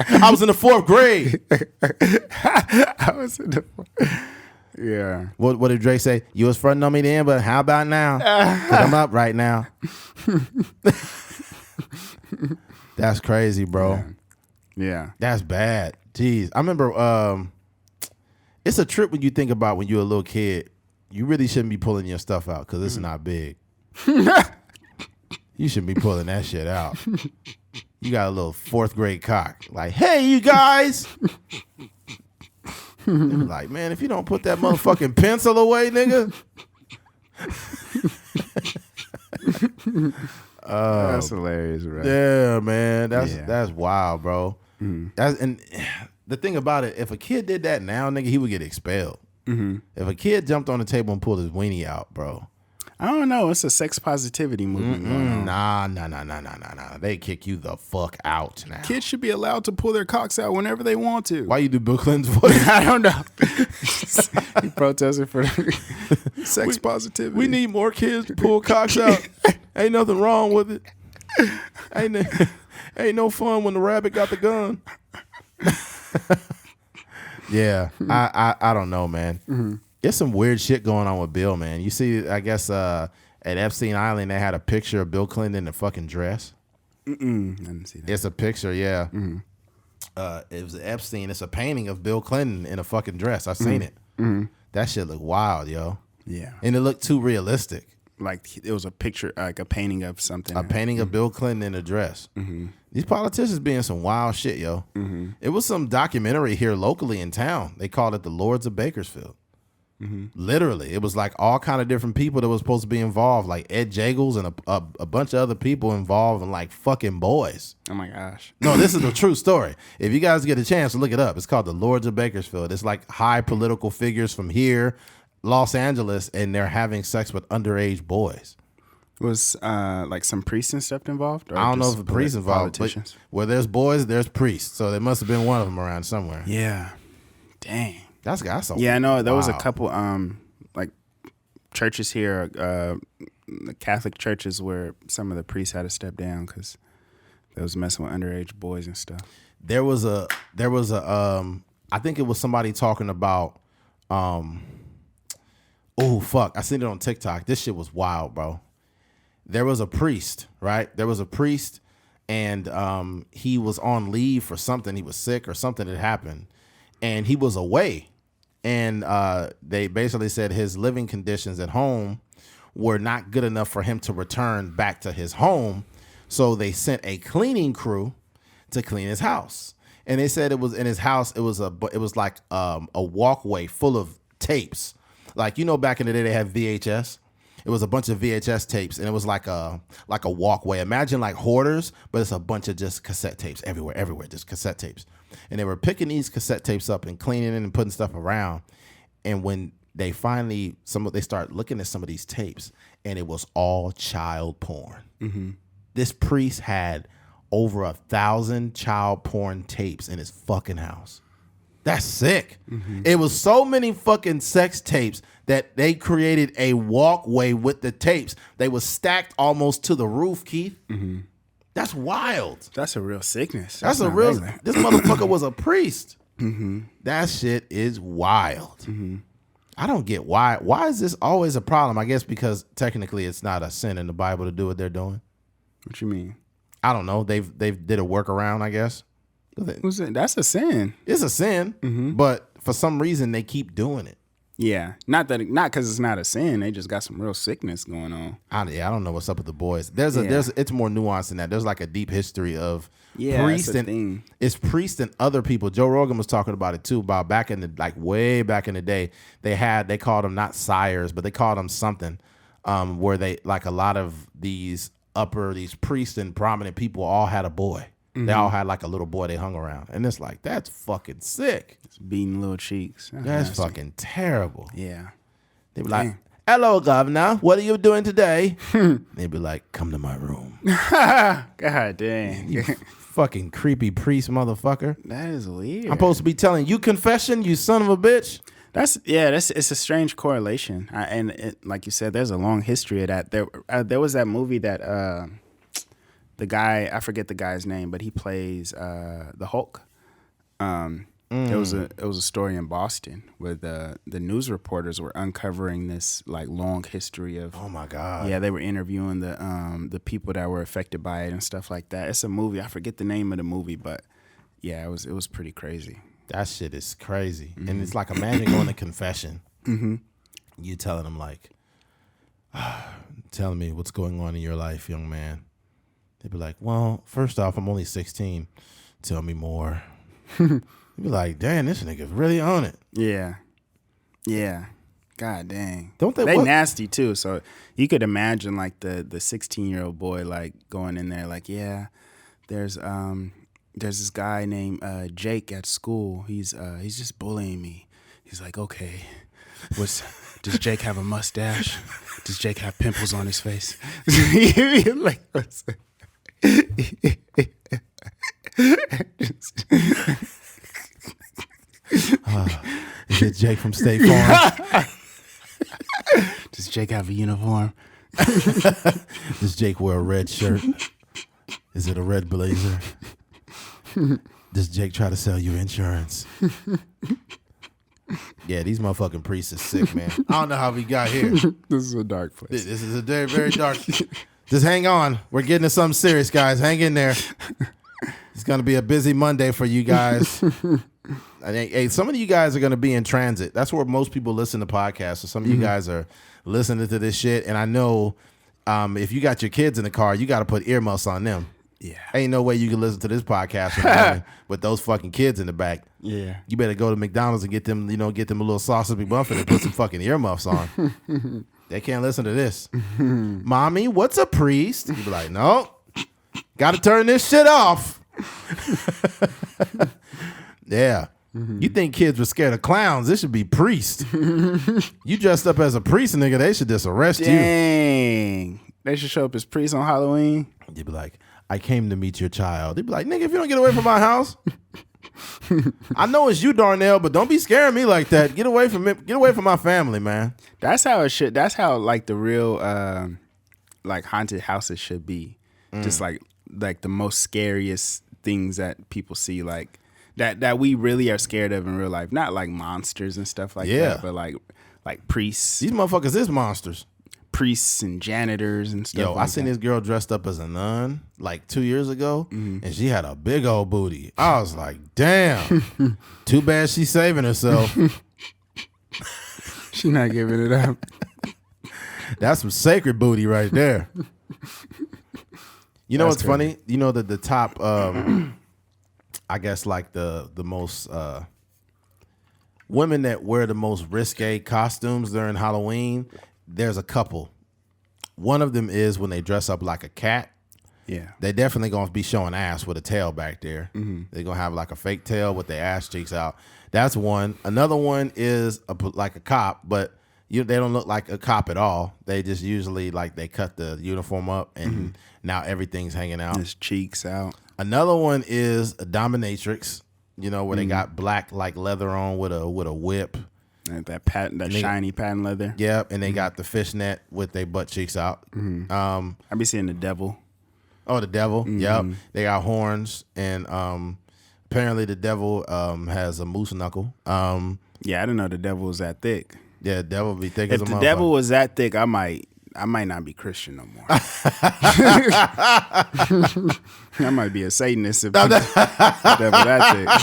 I was in the 4th grade. I was in the Yeah. What did Drake say? You was fronting on me then, but how about now? 'Cause I'm up right now. That's crazy, bro. Yeah. That's bad. Jeez. I remember it's a trip when you think about when you're a little kid. You really shouldn't be pulling your stuff out because it's not big. You shouldn't be pulling that shit out. You got a little 4th grade cock. Like, hey, you guys. Like, man, if you don't put that motherfucking pencil away, nigga. That's hilarious, right? Yeah, man. That's wild, bro. And the thing about it, if a kid did that now, nigga, he would get expelled. If a kid jumped on the table and pulled his weenie out, bro. I don't know. It's a sex positivity movement going on. Nah. They kick you the fuck out now. Kids should be allowed to pull their cocks out whenever they want to. Why you do Bill Clinton's voice? I don't know. He protested for sex positivity. We need more kids to pull cocks out. Ain't nothing wrong with it. Ain't no fun when the rabbit got the gun. Yeah, I don't know, man. There's some weird shit going on with Bill, man. You see, I guess at Epstein Island they had a picture of Bill Clinton in a fucking dress. I didn't see that. It's a picture, yeah. It was Epstein. It's a painting of Bill Clinton in a fucking dress. I seen it. That shit looked wild, yo. Yeah, and it looked too realistic. Like it was a picture, like a painting of something. A painting of Bill Clinton in a dress. These politicians being some wild shit, yo. It was some documentary here locally in town. They called it The Lords of Bakersfield. Literally, it was like all kind of different people that was supposed to be involved, like Ed Jagels and a bunch of other people involved in like fucking boys. Oh my gosh! No, this is a true story. If you guys get a chance to look it up, it's called The Lords of Bakersfield. It's like high political figures from here, Los Angeles, and they're having sex with underage boys. Was like some priests and stuff involved? Or I don't know if the priests involved, but where there's boys, there's priests. So there must have been one of them around somewhere. Yeah. Dang. That's so yeah, I know. There was a couple like churches here, the Catholic churches, where some of the priests had to step down because they was messing with underage boys and stuff. There was a I think it was somebody talking about oh fuck, I seen it on TikTok. This shit was wild, bro. There was a priest, right? There was a priest, and he was on leave for something. He was sick or something had happened, and he was away. And they basically said his living conditions at home were not good enough for him to return back to his home. So they sent a cleaning crew to clean his house. And they said it was in his house. It was like a walkway full of tapes. Like, you know, back in the day they had VHS. It was a bunch of VHS tapes, and it was like a walkway. Imagine like Hoarders, but it's a bunch of just cassette tapes everywhere, just cassette tapes. And they were picking these cassette tapes up and cleaning it and putting stuff around. And when they finally, they start looking at some of these tapes, and it was all child porn. This priest had over 1,000 child porn tapes in his fucking house. That's sick. It was so many fucking sex tapes that they created a walkway with the tapes. They were stacked almost to the roof, Keith. That's wild. That's a real sickness. That's a real. This motherfucker was a priest. That shit is wild. I don't get why. Why is this always a problem? I guess because technically it's not a sin in the Bible to do what they're doing. What you mean? I don't know. They've did a workaround, I guess. That's a sin. It's a sin, but for some reason they keep doing it. Yeah, not because it's not a sin. They just got some real sickness going on. I don't know what's up with the boys. It's more nuanced than that. There's like a deep history of priests and it's priests and other people. Joe Rogan was talking about it too. About back in the way back in the day, they called them not sires, but they called them something. Where they like a lot of these priests and prominent people all had a boy. They all had like a little boy they hung around. And it's like, that's fucking sick. It's beating little cheeks. That's fucking terrible. Yeah. They be like, hello, governor. What are you doing today? They'd be like, come to my room. God dang. You fucking creepy priest motherfucker. That is weird. I'm supposed to be telling you confession, you son of a bitch. It's a strange correlation. Like you said, there's a long history of that. There was that movie that... the guy, I forget the guy's name, but he plays the Hulk. It was a story in Boston where the news reporters were uncovering this like long history of. Oh my God! Yeah, they were interviewing the people that were affected by it and stuff like that. It's a movie. I forget the name of the movie, but yeah, it was pretty crazy. That shit is crazy, and it's like imagine going to confession. You telling them like, telling me what's going on in your life, young man. They'd be like, well, first off, I'm only 16. Tell me more. You'd be like, damn, this nigga's really on it. Yeah. Yeah. God dang. Don't they? They nasty too. So you could imagine like the 16-year-old boy like going in there like, yeah, there's this guy named Jake at school. He's just bullying me. He's like, okay, does Jake have a mustache? Does Jake have pimples on his face? Like, what's that? Is it Jake from State Farm? Does Jake have a uniform? Does Jake wear a red shirt? Is it a red blazer? Does Jake try to sell you insurance? Yeah, these motherfucking priests are sick, man. I don't know how we got here. This is a dark place. This is a very, very dark. Just hang on. We're getting to something serious, guys. Hang in there. It's going to be a busy Monday for you guys. Hey, some of you guys are going to be in transit. That's where most people listen to podcasts. So some of you guys are listening to this shit. And I know if you got your kids in the car, you got to put earmuffs on them. Yeah. Ain't no way you can listen to this podcast with those fucking kids in the back. Yeah. You better go to McDonald's and get them a little sausage McMuffin and put some fucking earmuffs on. They can't listen to this. Mommy, what's a priest? You be like, no, got to turn this shit off. Yeah. You think kids were scared of clowns? This should be priest. You dressed up as a priest, nigga, they should just arrest you. Dang. They should show up as priests on Halloween. You'd be like, I came to meet your child. They'd be like, nigga, if you don't get away from my house. I know it's you, Darnell, but don't be scaring me like that. Get away from me. Get away from my family, man. That's how it should. That's how like the real like haunted houses should be. Just like the most scariest things that people see, like that we really are scared of in real life. Not like monsters and stuff like that, but like priests. These motherfuckers is monsters. Priests and janitors and stuff. Yo, I seen this girl dressed up as a nun like 2 years ago, and she had a big old booty. I was like, damn. Too bad she's saving herself. She not giving it up. That's some sacred booty right there. You know what's funny? You know that the top, I guess like the most women that wear the most risque costumes during Halloween. There's a couple. One of them is when they dress up like a cat. Yeah. They definitely going to be showing ass with a tail back there. They're going to have like a fake tail with their ass cheeks out. That's one. Another one is like a cop, but they don't look like a cop at all. They just usually like they cut the uniform up and now everything's hanging out. His cheeks out. Another one is a dominatrix, where they got black like leather on with a whip. And that shiny patent leather. Yep, and they got the fishnet with their butt cheeks out. I be seeing the devil. Oh, the devil. Yep, they got horns and Apparently, the devil has a moose knuckle. Yeah, I didn't know the devil was that thick. Yeah, the devil be thick If as a motherfucker. the devil was that thick, I might not be Christian no more. I might be a Satanist if the devil that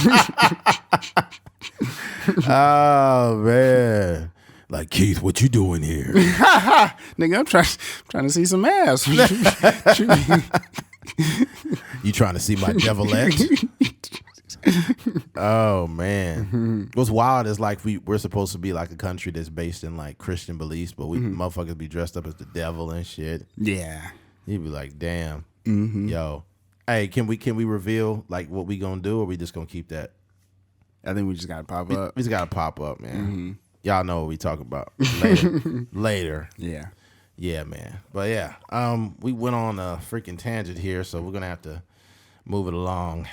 thick. Oh man. Like, Keith, what you doing here? Nigga, I'm trying to see some ass. You trying to see my devilette? Oh man. What's wild is like we're supposed to be like a country that's based in like Christian beliefs, but we motherfuckers be dressed up as the devil and shit. Yeah. You'd be like, damn. Yo. Hey, can we reveal like what we gonna do, or we just gonna keep that? I think we just gotta pop up. We just gotta pop up, man. Mm-hmm. Y'all know what we talk about later. Yeah. Yeah, man. But yeah, we went on a freaking tangent here, so we're gonna have to move it along.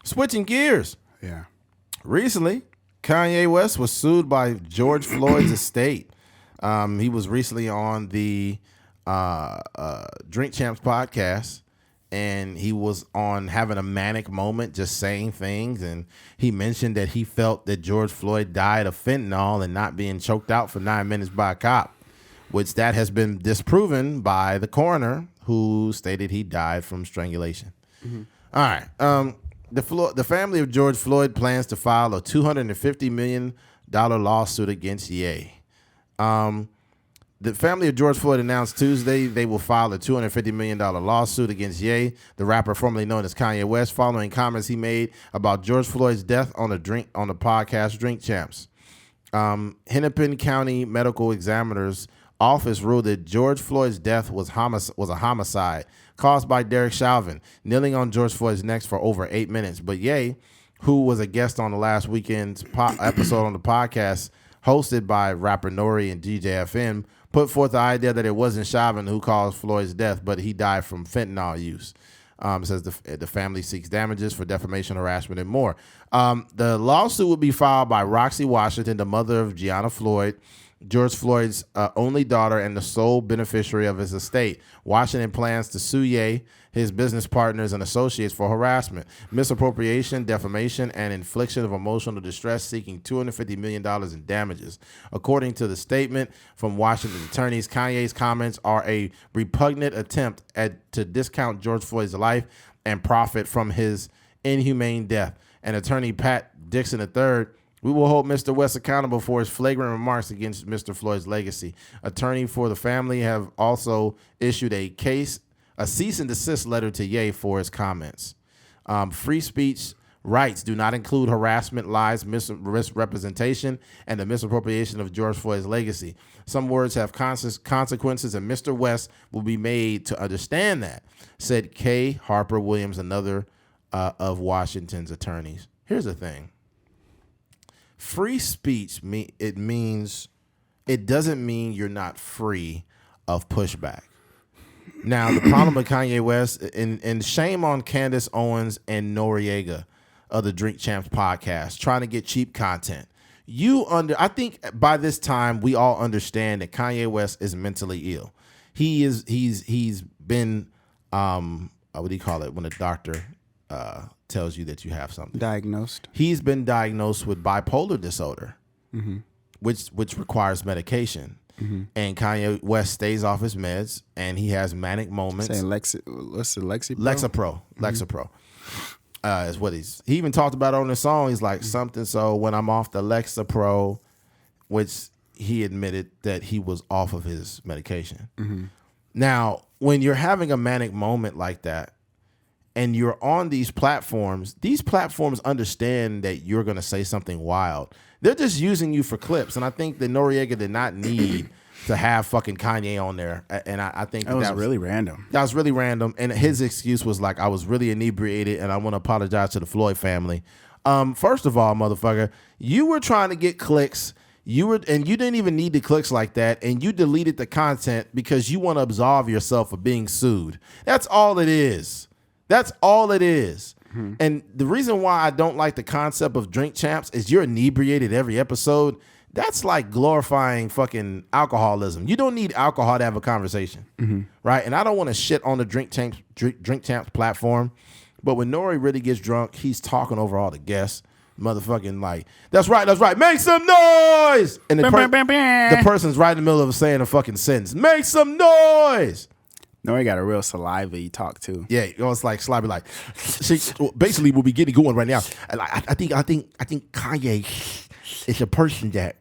Switching gears. Yeah. Recently, Kanye West was sued by George Floyd's estate. He was recently on the Drink Champs podcast, and he was on having a manic moment, just saying things. And he mentioned that he felt that George Floyd died of fentanyl and not being choked out for 9 minutes by a cop, which that has been disproven by the coroner, who stated he died from strangulation. All right. The family of George Floyd plans to file a $250 million lawsuit against Ye. The family of George Floyd announced Tuesday they will file a $250 million lawsuit against Ye, the rapper formerly known as Kanye West, following comments he made about George Floyd's death on the podcast Drink Champs. Hennepin County Medical Examiner's office ruled that George Floyd's death was a homicide caused by Derek Chauvin, kneeling on George Floyd's neck for over 8 minutes. But Ye, who was a guest on the last weekend's episode on the podcast hosted by rapper Nori and DJ FM, put forth the idea that it wasn't Chauvin who caused Floyd's death, but he died from fentanyl use. It says the family seeks damages for defamation, harassment, and more. The lawsuit will be filed by Roxy Washington, the mother of Gianna Floyd, George Floyd's only daughter and the sole beneficiary of his estate. Washington plans to sue Ye, his business partners, and associates for harassment, misappropriation, defamation, and infliction of emotional distress, seeking $250 million in damages. According to the statement from Washington's attorneys, Kanye's comments are a repugnant attempt to discount George Floyd's life and profit from his inhumane death. And attorney Pat Dixon III, we will hold Mr. West accountable for his flagrant remarks against Mr. Floyd's legacy. Attorney for the family have also issued a cease and desist letter to Ye for his comments. Free speech rights do not include harassment, lies, misrepresentation, and the misappropriation of George Floyd's legacy. Some words have consequences, and Mr. West will be made to understand that, said Kay Harper Williams, another of Washington's attorneys. Here's the thing. Free speech it doesn't mean you're not free of pushback. Now, the problem with Kanye West, and shame on Candace Owens and Noriega of the Drink Champs podcast, trying to get cheap content. I think by this time we all understand that Kanye West is mentally ill. He's been what do you call it when a doctor tells you that you have something? Diagnosed. He's been diagnosed with bipolar disorder, which requires medication. And Kanye West stays off his meds, and he has manic moments. Saying what's the Lexapro? Lexapro is what he even talked about on the song. He's like something. So when I'm off the Lexapro, which he admitted that he was off of his medication. Now, when you're having a manic moment like that, and you're on these platforms understand that you're going to say something wild. They're just using you for clips. And I think that Noriega did not need to have fucking Kanye on there. And I think that was really random. That was really random. And his excuse was like, I was really inebriated and I want to apologize to the Floyd family. First of all, motherfucker, you were trying to get clicks. You didn't even need the clicks like that. And you deleted the content because you want to absolve yourself of being sued. That's all it is. That's all it is. And the reason why I don't like the concept of Drink Champs is you're inebriated every episode. That's like glorifying fucking alcoholism. You don't need alcohol to have a conversation, right? And I don't want to shit on the Drink Champs platform, But when Nori really gets drunk, he's talking over all the guests. Motherfucking like, that's right, make some noise. And the person's right in the middle of saying a fucking sentence. Make some noise. Nori got a real saliva you talk to. Yeah, it's like Slobby, like, basically we'll be getting going right now. I think Kanye is a person that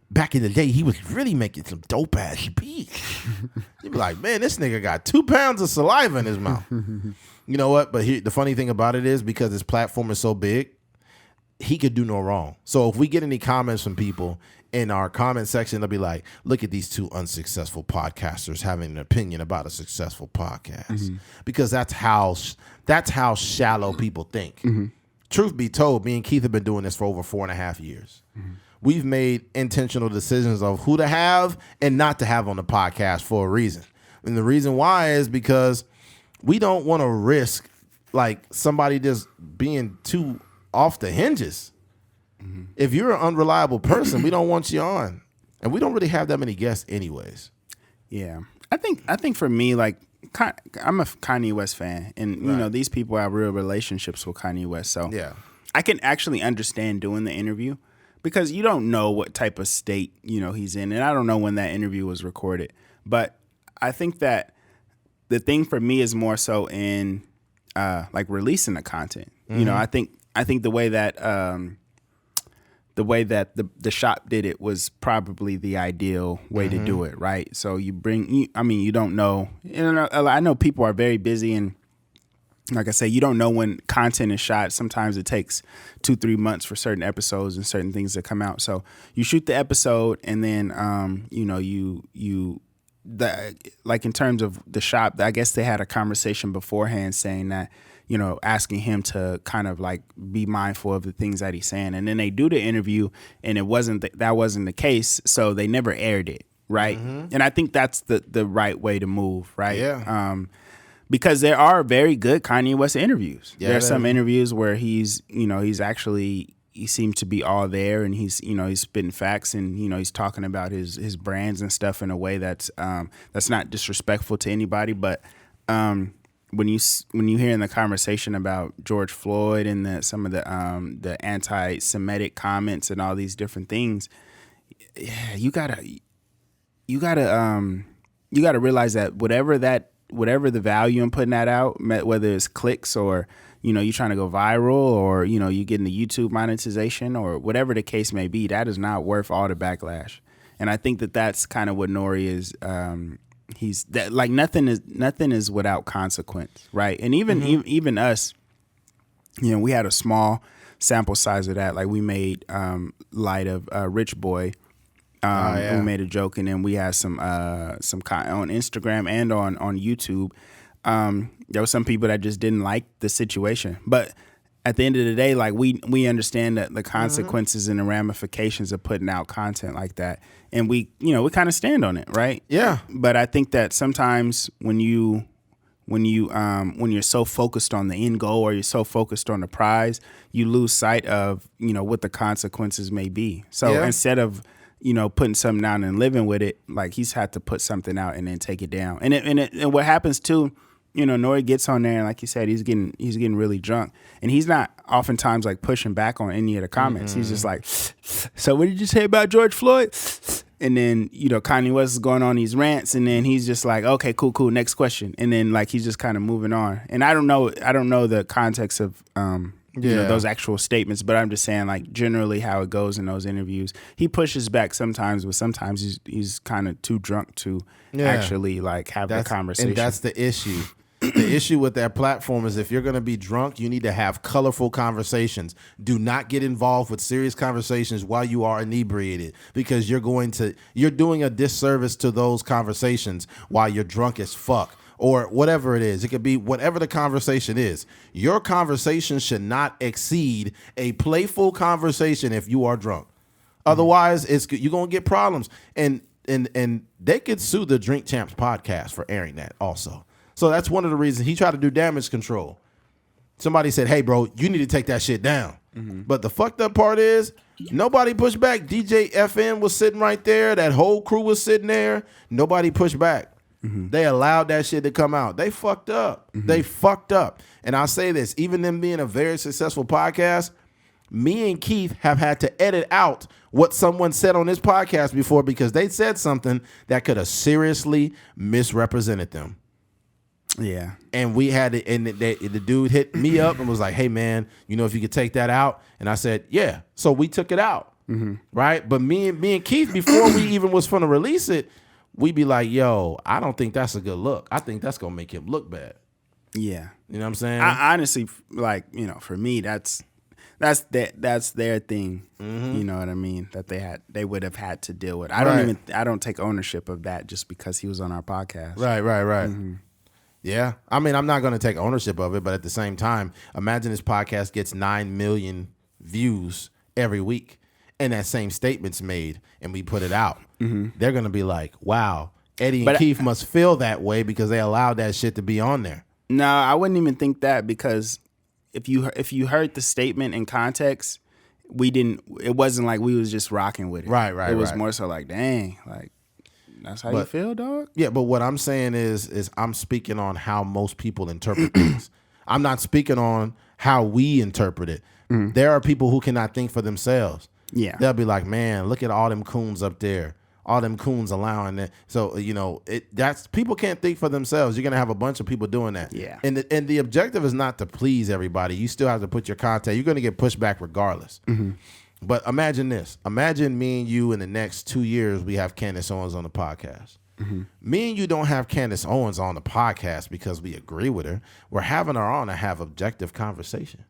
back in the day he was really making some dope ass beats. You'd be like, man, this nigga got 2 pounds of saliva in his mouth. You know what? But the funny thing about it is because his platform is so big, he could do no wrong. So if we get any comments from people in our comment section, they'll be like, look at these 2 unsuccessful podcasters having an opinion about a successful podcast. Because that's how shallow people think. Truth be told, me and Keith have been doing this for over 4.5 years. We've made intentional decisions of who to have and not to have on the podcast for a reason. And the reason why is because we don't want to risk like somebody just being too off the hinges. If you're an unreliable person, we don't want you on. And we don't really have that many guests anyways. Yeah. I think for me, like, I'm a Kanye West fan. And, you know, these people have real relationships with Kanye West. So yeah, I can actually understand doing the interview because you don't know what type of state, you know, he's in. And I don't know when that interview was recorded. But I think that the thing for me is more so in like releasing the content. You know, I think the way that the shop did it was probably the ideal way to do it, right? So you don't know. I know people are very busy, and like I say, you don't know when content is shot. Sometimes it takes 2-3 months for certain episodes and certain things to come out. So you shoot the episode, and then like in terms of the shop, I guess they had a conversation beforehand saying that, you know, asking him to kind of like be mindful of the things that he's saying. And then they do the interview and that wasn't the case. So they never aired it. Right. And I think that's the right way to move. Right. Yeah. Because there are very good Kanye West interviews. Yeah, there are some interviews where he seems to be all there, and he's spitting facts, and, you know, he's talking about his brands and stuff in a way that's not disrespectful to anybody. But when you hear in the conversation about George Floyd and some of the anti-Semitic comments and all these different things, yeah, you gotta realize that whatever the value in putting that out, whether it's clicks or, you know, you trying to go viral or, you know, you getting the YouTube monetization or whatever the case may be, that is not worth all the backlash. And I think that's kind of what Nori is. He's that, like, nothing is without consequence, right? And even us, you know, we had a small sample size of that. Like, we made light of Rich Boy. We made a joke, and then we had some on Instagram and on YouTube. There were some people that just didn't like the situation, but at the end of the day, like, we understand that the consequences and the ramifications of putting out content like that, and we kind of stand on it, right? Yeah. But I think that sometimes when you're so focused on the end goal or you're so focused on the prize, you lose sight of, you know, what the consequences may be. So instead of, you know, putting something out and living with it, like, he's had to put something out and then take it down. And what happens too, you know, Nori gets on there and, like you said, he's getting really drunk, and he's not oftentimes like pushing back on any of the comments. He's just like, so what did you say about George Floyd? And then, you know, Kanye West is going on these rants, and then he's just like, okay, cool, next question. And then, like, he's just kind of moving on. And I don't know the context of you know, those actual statements, but I'm just saying, like, generally how it goes in those interviews. He pushes back sometimes, but sometimes he's kind of too drunk to actually, like, have the conversation. And that's the issue. The issue with that platform is if you're going to be drunk, you need to have colorful conversations. Do not get involved with serious conversations while you are inebriated, because you're doing a disservice to those conversations while you're drunk as fuck. Or whatever it is. It could be whatever the conversation is. Your conversation should not exceed a playful conversation if you are drunk. Otherwise, you're going to get problems. And they could sue the Drink Champs podcast for airing that also. So that's one of the reasons he tried to do damage control. Somebody said, hey, bro, you need to take that shit down. But the fucked up part is nobody pushed back. DJ FN was sitting right there. That whole crew was sitting there. Nobody pushed back. They allowed that shit to come out. They fucked up. They fucked up. And I'll say this, even them being a very successful podcast, me and Keith have had to edit out what someone said on this podcast before because they said something that could have seriously misrepresented them. Yeah. And we had to, and the dude hit me up and was like, hey, man, you know, if you could take that out. And I said, yeah. So we took it out. Right. But me and Keith, before we even was going to release it, we be like, yo, I don't think that's a good look. I think that's going to make him look bad. Yeah. You know what I'm saying? I honestly, like, you know, for me, that's their thing. You know what I mean? That they would have had to deal with. I don't take ownership of that just because he was on our podcast. Right. Yeah. I mean, I'm not going to take ownership of it, but at the same time, imagine this podcast gets 9 million views every week and that same statement's made and we put it out. They're going to be like, wow, Eddie and Keith must feel that way because they allowed that shit to be on there. No, I wouldn't even think that because if you heard the statement in context, it wasn't like we was just rocking with it. Right. It was more so like, dang, like, that's how you feel, dog? Yeah, but what I'm saying is I'm speaking on how most people interpret things. I'm not speaking on how we interpret it. There are people who cannot think for themselves. Yeah. They'll be like, man, look at all them coons up there. All them coons allowing it. So, you know, that's people can't think for themselves. You're going to have a bunch of people doing that. Yeah. And the objective is not to please everybody. You still have to put your content. You're going to get pushed back regardless. But imagine this. Imagine me and you in the next 2 years, we have Candace Owens on the podcast. Me and you don't have Candace Owens on the podcast because we agree with her. We're having her on to have objective conversation.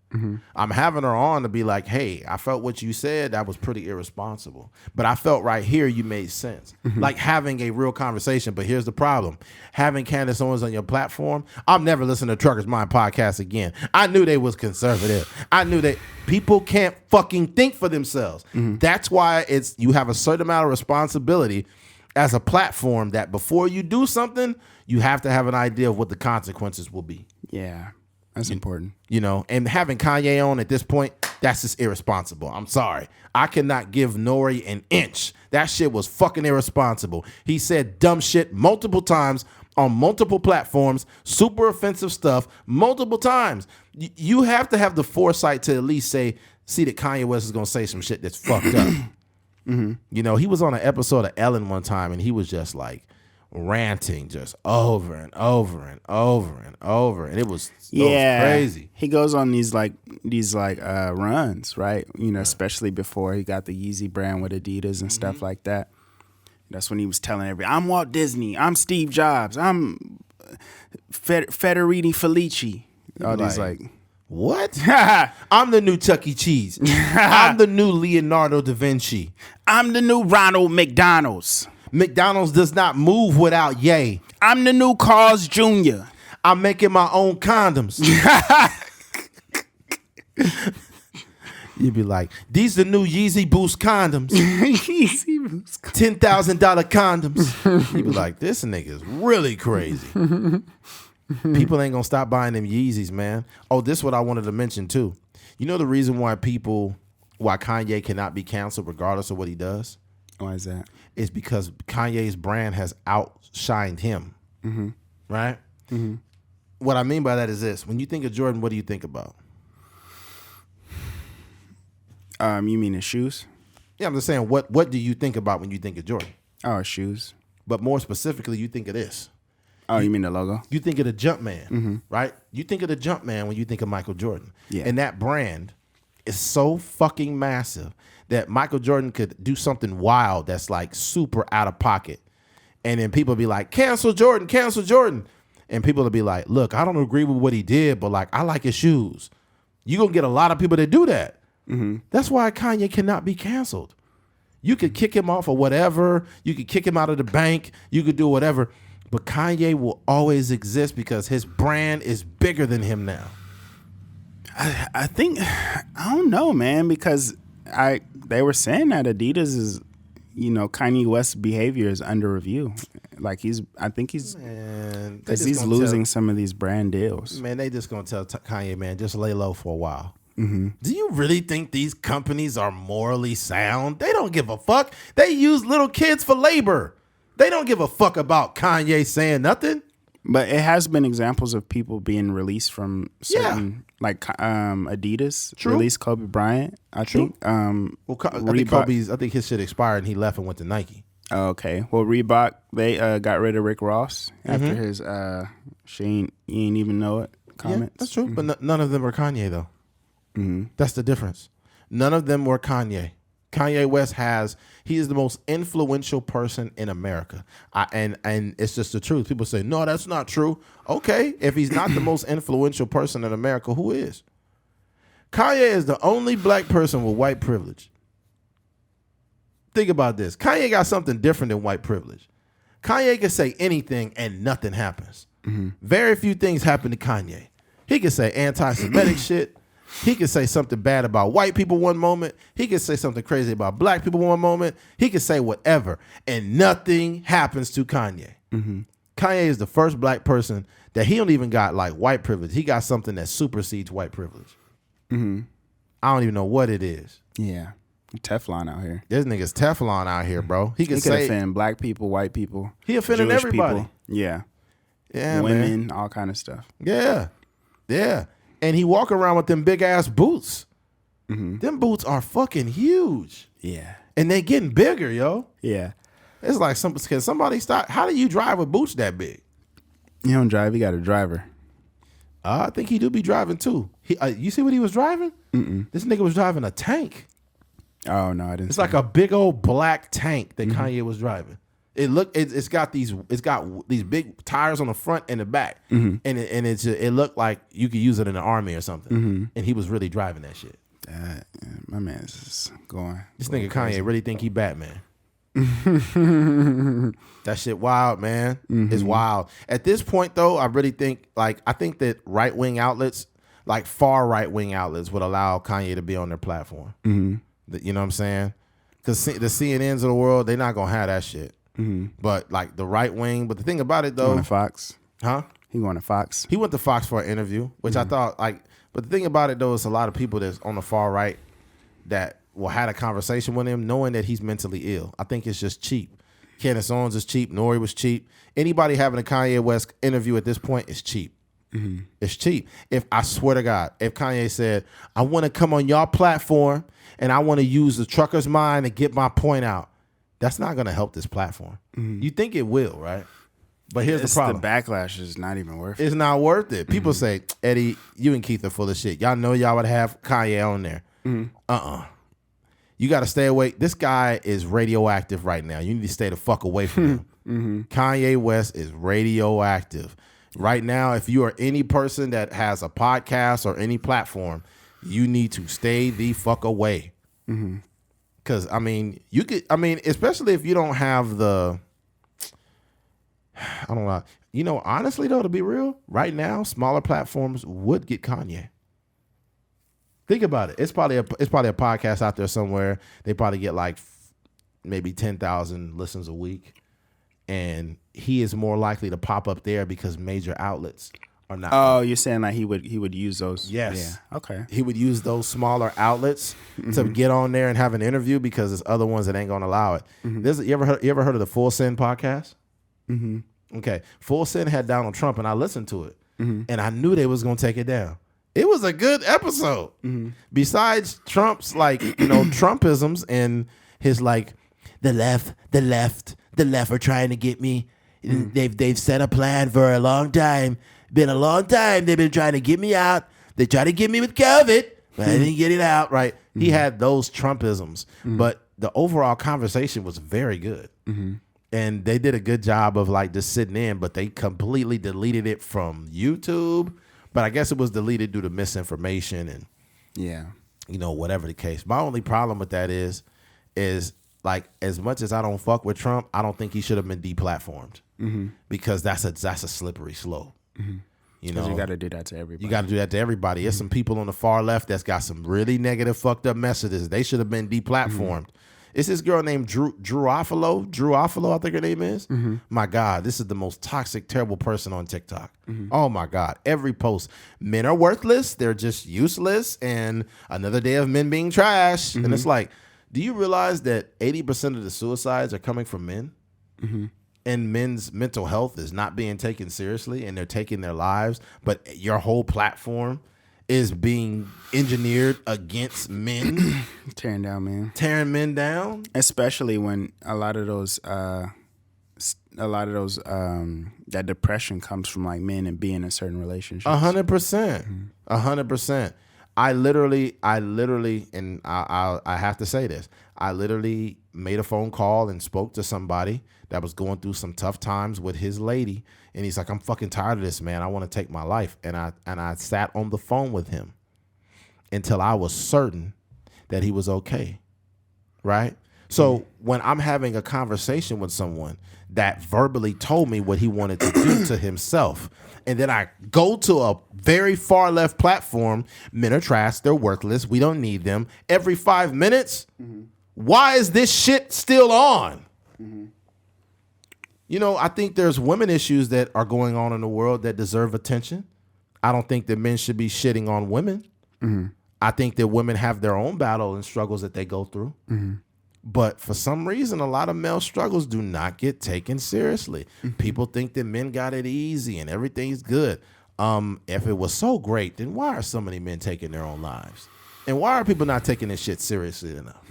I'm having her on to be like, hey, I felt what you said. That was pretty irresponsible. But I felt right here you made sense. Like having a real conversation. But here's the problem. Having Candace Owens on your platform, I'm never listening to Truckers Mind podcast again. I knew they was conservative. I knew that people can't fucking think for themselves. That's why you have a certain amount of responsibility as a platform that before you do something, you have to have an idea of what the consequences will be. Yeah, that's important. You know, and having Kanye on at this point, that's just irresponsible. I'm sorry. I cannot give Nori an inch. That shit was fucking irresponsible. He said dumb shit multiple times on multiple platforms, super offensive stuff multiple times. You have to have the foresight to at least see that Kanye West is going to say some shit that's fucked up. You know, he was on an episode of Ellen one time and he was just like ranting just over and over and over and over. And it was crazy. He goes on these runs, right? You know, especially before he got the Yeezy brand with Adidas and stuff like that. That's when he was telling everybody, I'm Walt Disney, I'm Steve Jobs, I'm Federini Felici. All these like what? I'm the new Chuck E. Cheese. I'm the new Leonardo da Vinci. I'm the new Ronald McDonald's. McDonald's does not move without Ye. I'm the new Carl's Jr. I'm making my own condoms. You'd be like, these the new Yeezy Boost condoms. Yeezy Boost $10,000 condoms. You'd be like, this nigga's really crazy. People ain't gonna stop buying them Yeezys, man. Oh, this is what I wanted to mention too. You know the reason why Kanye cannot be canceled regardless of what he does? Why is that? It's because Kanye's brand has outshined him. Right? What I mean by that is this. When you think of Jordan, what do you think about? You mean his shoes? Yeah, I'm just saying, what do you think about when you think of Jordan? Oh, shoes. But more specifically, you think of this. Oh, you mean the logo? You think of the Jumpman, right? You think of the Jumpman when you think of Michael Jordan. Yeah. And that brand is so fucking massive that Michael Jordan could do something wild that's like super out of pocket. And then people be like, cancel Jordan, cancel Jordan. And people will be like, look, I don't agree with what he did, but like, I like his shoes. You're going to get a lot of people that do that. That's why Kanye cannot be canceled. You could kick him off or whatever. You could kick him out of the bank. You could do whatever. But Kanye will always exist because his brand is bigger than him now. I think, I don't know, man, because they were saying that Adidas is, you know, Kanye West's behavior is under review. Like I think he's losing some of these brand deals. Man, they just gonna tell Kanye, man, just lay low for a while. Do you really think these companies are morally sound? They don't give a fuck. They use little kids for labor. They don't give a fuck about Kanye saying nothing. But it has been examples of people being released from certain, like Adidas released Kobe Bryant, I think. Well, I think his shit expired and he left and went to Nike. Okay. Well, Reebok, they got rid of Rick Ross after his you ain't even know it comments. Yeah, that's true. But none of them are Kanye, though. That's the difference. None of them were Kanye. Kanye West he is the most influential person in America. And it's just the truth. People say, no, that's not true. Okay, if he's not the most influential person in America, who is? Kanye is the only black person with white privilege. Think about this. Kanye got something different than white privilege. Kanye can say anything and nothing happens. Very few things happen to Kanye. He can say anti-Semitic shit. He can say something bad about white people one moment. He can say something crazy about black people one moment. He can say whatever, and nothing happens to Kanye. Kanye is the first black person that he don't even got like white privilege. He got something that supersedes white privilege. I don't even know what it is. Yeah. Teflon out here. This nigga's Teflon out here, bro. He could offend black people, white people. He offended Jewish everybody. People. Yeah. Yeah, women, man. All kind of stuff. Yeah. Yeah. And he walk around with them big ass boots. Them boots are fucking huge. Yeah. And they getting bigger, yo. Yeah. It's like can somebody stop? How do you drive with boots that big? You don't drive. You got a driver. I think he do be driving too. You see what he was driving? This nigga was driving a tank. Oh no, I didn't. It's like a big old black tank that Kanye was driving. It's got these big tires on the front and the back, and it looked like you could use it in the army or something. And he was really driving that shit. My man's just going. This nigga Kanye really think he Batman. That shit wild, man. It's wild. At this point, though, I really think I think that right wing outlets, like far right wing outlets, would allow Kanye to be on their platform. You know what I'm saying? Because the CNNs of the world, they're not gonna have that shit. But like the right wing. But the thing about it, though, he went to Fox. Huh? He went to Fox. He went to Fox for an interview, which I thought But the thing about it, though, is a lot of people that's on the far right that will had a conversation with him knowing that he's mentally ill. I think it's just cheap. Candace Owens is cheap. Nori was cheap. Anybody having a Kanye West interview at this point is cheap. It's cheap. I swear to God, if Kanye said, I want to come on y'all platform and I want to use the trucker's mind to get my point out, that's not going to help this platform. You think it will, right? But here's the problem. The backlash is not even worth it. It's not worth it. People say, Eddie, you and Keith are full of shit. Y'all know y'all would have Kanye on there. You got to stay away. This guy is radioactive right now. You need to stay the fuck away from him. Kanye West is radioactive. Right now, if you are any person that has a podcast or any platform, you need to stay the fuck away. Because, especially if you don't have I don't know. Honestly, though, to be real, right now, smaller platforms would get Kanye. Think about it. It's probably a podcast out there somewhere. They probably get like maybe 10,000 listens a week. And he is more likely to pop up there because major outlets are not. Oh, you're saying like he would use those? Yes. Yeah. Okay. He would use those smaller outlets to get on there and have an interview because there's other ones that ain't gonna allow it. You ever heard of the Full Send podcast? Okay. Full Send had Donald Trump, and I listened to it, and I knew they was gonna take it down. It was a good episode. Besides Trump's Trumpisms and his the left are trying to get me. They've set a plan for a long time. Been a long time. They've been trying to get me out. They tried to get me with COVID, but I didn't get it out. Right? He had those Trumpisms, but the overall conversation was very good. And they did a good job of just sitting in, but they completely deleted it from YouTube. But I guess it was deleted due to misinformation and whatever the case. My only problem with that is as much as I don't fuck with Trump, I don't think he should have been deplatformed because that's a slippery slope. You got to do that to everybody. You got to do that to everybody. There's some people on the far left that's got some really negative, fucked up messages. They should have been deplatformed. It's this girl named Drew Offalo, I think her name is. My God, this is the most toxic, terrible person on TikTok. Oh my God. Every post, men are worthless. They're just useless. And another day of men being trash. And it's like, do you realize that 80% of the suicides are coming from men? and men's mental health is not being taken seriously and they're taking their lives, but your whole platform is being engineered against men. Tearing down men. Tearing men down. Especially when a lot of those that depression comes from like men and being in certain relationships. 100%. 100%. I literally, and I have to say this. I literally made a phone call and spoke to somebody that was going through some tough times with his lady. And he's like, I'm fucking tired of this, man. I want to take my life. And I sat on the phone with him until I was certain that he was okay. Right? So when I'm having a conversation with someone that verbally told me what he wanted to do to himself, and then I go to a very far left platform, men are trash, they're worthless, we don't need them, every 5 minutes, why is this shit still on? You know, I think there's women issues that are going on in the world that deserve attention. I don't think that men should be shitting on women. I think that women have their own battle and struggles that they go through. But for some reason, a lot of male struggles do not get taken seriously. People think that men got it easy and everything's good. If it was so great, then why are so many men taking their own lives? And why are people not taking this shit seriously enough?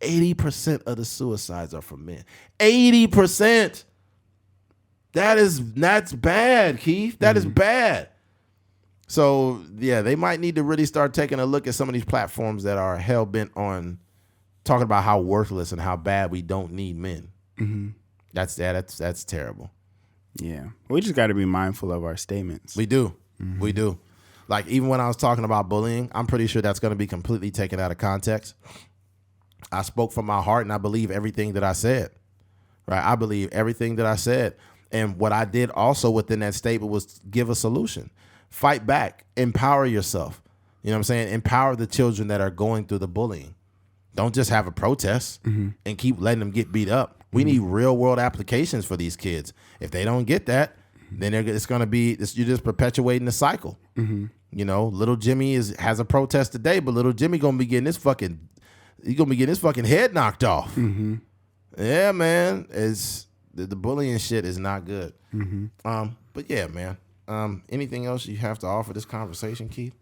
80% of the suicides are from men. 80%. That's bad, Keith. That is bad. So, yeah, they might need to really start taking a look at some of these platforms that are hell-bent on talking about how worthless and how bad we don't need men. That's terrible. Yeah. We just got to be mindful of our statements. We do. We do. Like, even when I was talking about bullying, I'm pretty sure that's going to be completely taken out of context. I spoke from my heart, and I believe everything that I said. Right? I believe everything that I said. And what I did also within that statement was give a solution. Fight back. Empower yourself. You know what I'm saying? Empower the children that are going through the bullying. Don't just have a protest and keep letting them get beat up. We need real world applications for these kids. If they don't get that, then it's going to be, you're just perpetuating the cycle. You know, little Jimmy has a protest today, but little Jimmy going to be getting his fucking head knocked off. Yeah, man. The bullying shit is not good. But yeah, man. Anything else you have to offer this conversation, Keith?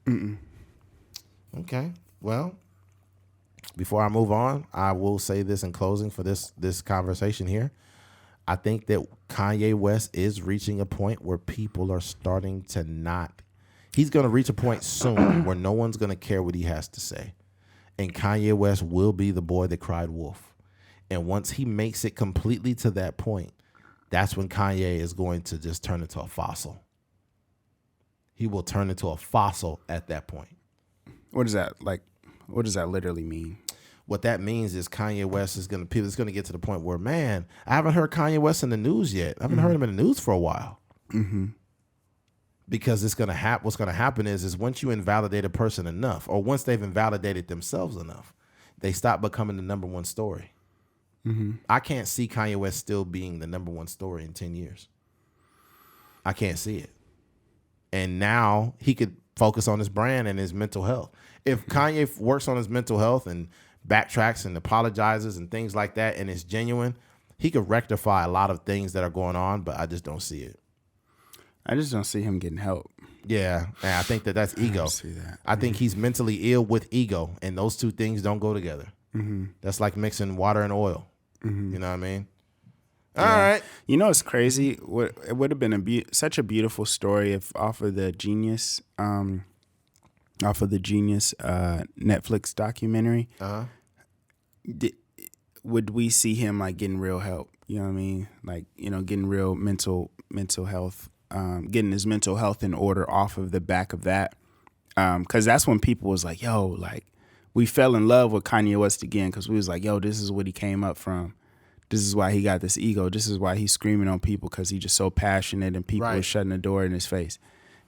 Okay. Well, before I move on, I will say this in closing for this conversation here. I think that Kanye West is reaching a point where people are starting to not. He's going to reach a point soon where no one's going to care what he has to say. And Kanye West will be the boy that cried wolf. And once he makes it completely to that point, that's when Kanye is going to just turn into a fossil. He will turn into a fossil at that point. What is that like? What does that literally mean? What that means is Kanye West is going to get to the point where, man, I haven't heard Kanye West in the news yet. I haven't heard him in the news for a while. Because what's going to happen is once you invalidate a person enough, or once they've invalidated themselves enough, they stop becoming the number one story. I can't see Kanye West still being the number one story in 10 years. I can't see it. And now he could focus on his brand and his mental health. If Kanye works on his mental health and backtracks and apologizes and things like that and is genuine, he could rectify a lot of things that are going on, but I just don't see it. I just don't see him getting help. Yeah, and I think that's ego. I don't see that. I think he's mentally ill with ego, and those two things don't go together. That's like mixing water and oil. You know what I mean? All right. You know, it's crazy. It would have been such a beautiful story if off of the Genius Netflix documentary, would we see him like getting real help? You know what I mean? Like, you know, getting real mental health, getting his mental health in order off of the back of that. Because that's when people was like, yo, like, we fell in love with Kanye West again because we was like, yo, this is what he came up from. This is why he got this ego. This is why he's screaming on people because he's just so passionate and people are shutting the door in his face.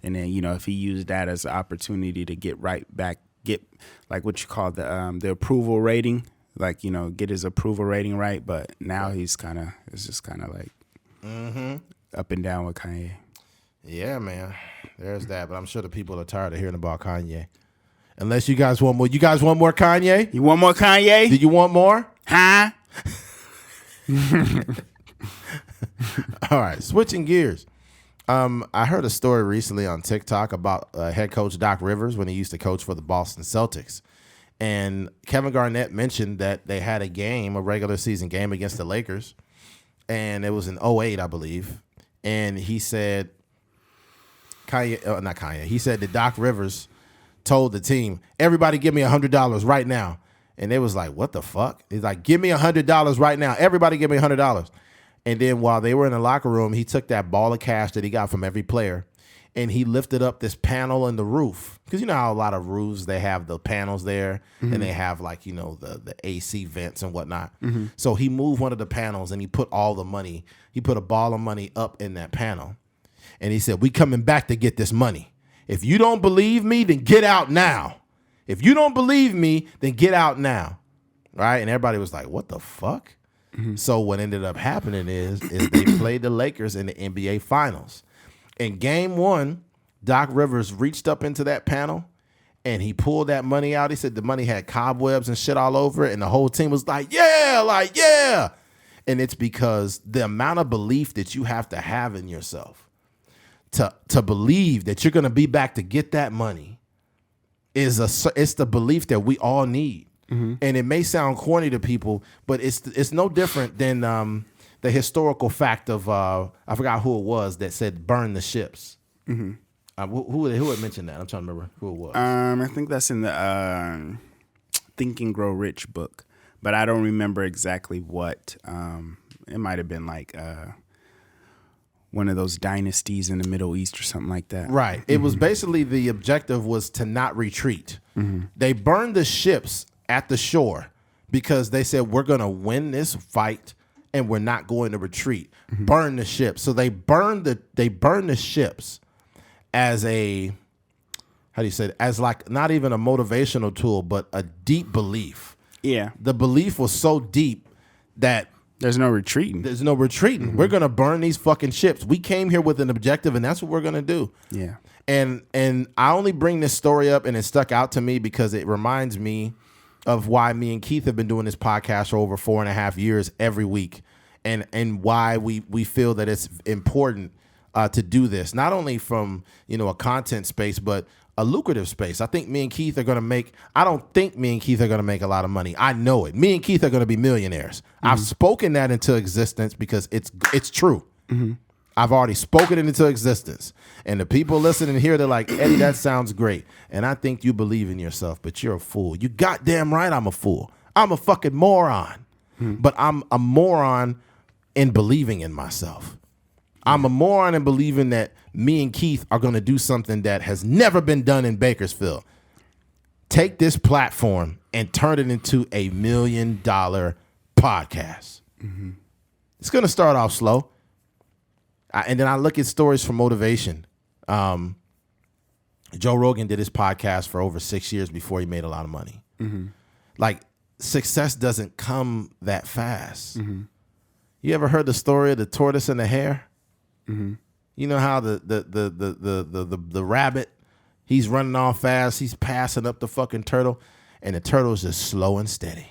And then, you know, if he used that as an opportunity to get right back, get like what you call the approval rating, like, you know, get his approval rating right. But now it's just kind of like up and down with Kanye. Yeah, man. There's that. But I'm sure the people are tired of hearing about Kanye. Unless you guys want more. You guys want more Kanye? You want more Kanye? Do you want more? Huh? All right, switching gears. I heard a story recently on TikTok about head coach Doc Rivers when he used to coach for the Boston Celtics. And Kevin Garnett mentioned that they had a regular season game against the Lakers. And it was in 2008, I believe. And he said, he said that Doc Rivers told the team, everybody give me $100 right now. And they was like, what the fuck? He's like, give me $100 right now. Everybody give me $100. And then while they were in the locker room, he took that ball of cash that he got from every player and he lifted up this panel in the roof. Because you know how a lot of roofs, they have the panels there and they have like, you know, the AC vents and whatnot. So he moved one of the panels and he put all the money. He put a ball of money up in that panel. And he said, we coming back to get this money. If you don't believe me, then get out now. If you don't believe me, then get out now. Right? And everybody was like, what the fuck? So what ended up happening is they played the Lakers in the NBA Finals. In game 1, Doc Rivers reached up into that panel and he pulled that money out. He said the money had cobwebs and shit all over it. And the whole team was like, yeah. And it's because the amount of belief that you have to have in yourself to believe that you're going to be back to get that money it's the belief that we all need. And it may sound corny to people, but it's no different than the historical fact of I forgot who it was that said burn the ships. Who had mentioned that? I'm trying to remember who it was. I think that's in the Think and Grow Rich book, but I don't remember exactly what. It might have been like one of those dynasties in the Middle East or something like that. Right. It was basically the objective was to not retreat. They burned the ships at the shore because they said we're going to win this fight and we're not going to retreat. Burn the ships. So they burned the ships as a, how do you say it? As like not even a motivational tool, but a deep belief. Yeah. The belief was so deep that there's no retreating. We're going to burn these fucking ships. We came here with an objective and that's what we're going to do. Yeah. And I only bring this story up and it stuck out to me because it reminds me of why me and Keith have been doing this podcast for over 4.5 years every week, and why we feel that it's important to do this, not only from, you know, a content space, but a lucrative space. I don't think me and Keith are going to make a lot of money. I know it. Me and Keith are going to be millionaires. I've spoken that into existence because it's true. I've already spoken it into existence. And the people listening here, they're like, Eddie, that sounds great. And I think you believe in yourself, but you're a fool. You goddamn right I'm a fool. I'm a fucking moron. But I'm a moron in believing in myself. I'm a moron in believing that me and Keith are going to do something that has never been done in Bakersfield. Take this platform and turn it into $1 million podcast. It's going to start off slow. And then I look at stories for motivation. Joe Rogan did his podcast for over 6 years before he made a lot of money. Like, success doesn't come that fast. You ever heard the story of the tortoise and the hare? You know how the rabbit, he's running off fast, he's passing up the fucking turtle, and the turtle's just slow and steady.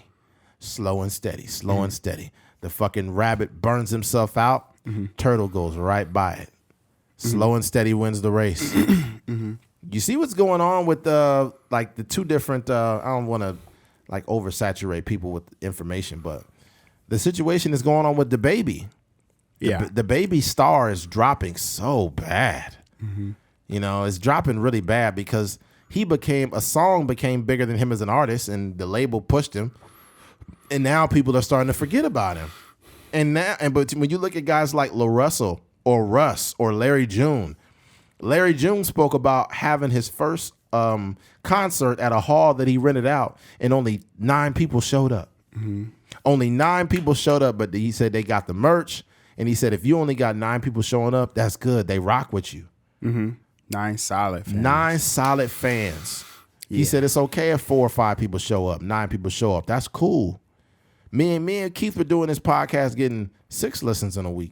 The fucking rabbit burns himself out. Turtle goes right by it. Slow and steady wins the race. You see what's going on with the two different, I don't want to like oversaturate people with information, but the situation is going on with the baby. The baby star is dropping so bad. You know, it's dropping really bad because a song became bigger than him as an artist and the label pushed him. And now people are starting to forget about him. But when you look at guys like La Russell or Russ or Larry June spoke about having his first concert at a hall that he rented out and only 9 people showed up. Only 9 people showed up, but he said they got the merch. And he said, if you only got 9 people showing up, that's good. They rock with you. 9 solid fans. 9 solid fans. He said it's okay if 4 or 5 people show up, 9 people show up. That's cool. Me and Keith were doing this podcast getting 6 listens in a week,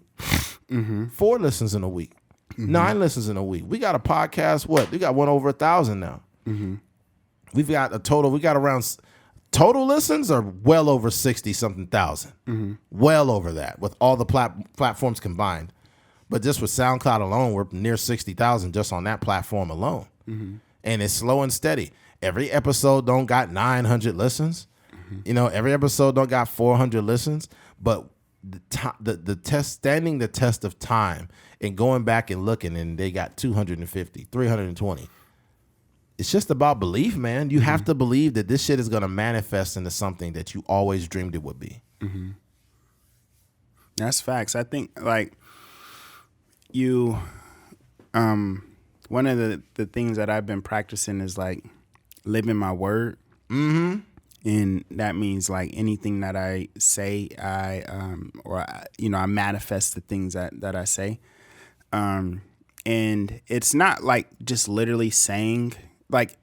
4 listens in a week, 9 listens in a week. We got a podcast, we got one over 1,000 now. We got around Total listens are well over 60 something thousand. Well over that with all the platforms combined. But just with SoundCloud alone, we're near 60,000 just on that platform alone. And it's slow and steady. Every episode don't got 900 listens. Every episode don't got 400 listens. But the test, standing the test of time and going back and looking, and they got 250, 320. It's just about belief, man. You have to believe that this shit is going to manifest into something that you always dreamed it would be. That's facts. I think like you, one of the things that I've been practicing is like living my word. And that means like anything that I say, I manifest the things that I say. And it's not like just literally saying, like,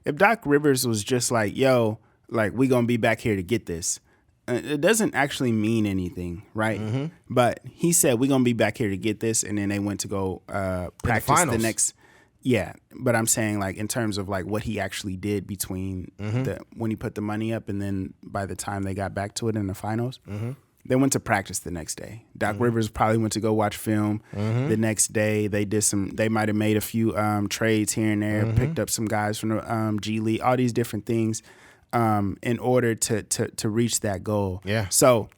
if Doc Rivers was just like, yo, like, we gonna be back here to get this, it doesn't actually mean anything, right? But he said, we gonna be back here to get this, and then they went to go practice the next. Yeah, but I'm saying like in terms of like what he actually did between when he put the money up and then by the time they got back to it in the finals, they went to practice the next day. Doc Rivers probably went to go watch film the next day. They might have made a few trades here and there, picked up some guys from the G League, all these different things in order to reach that goal. Yeah. So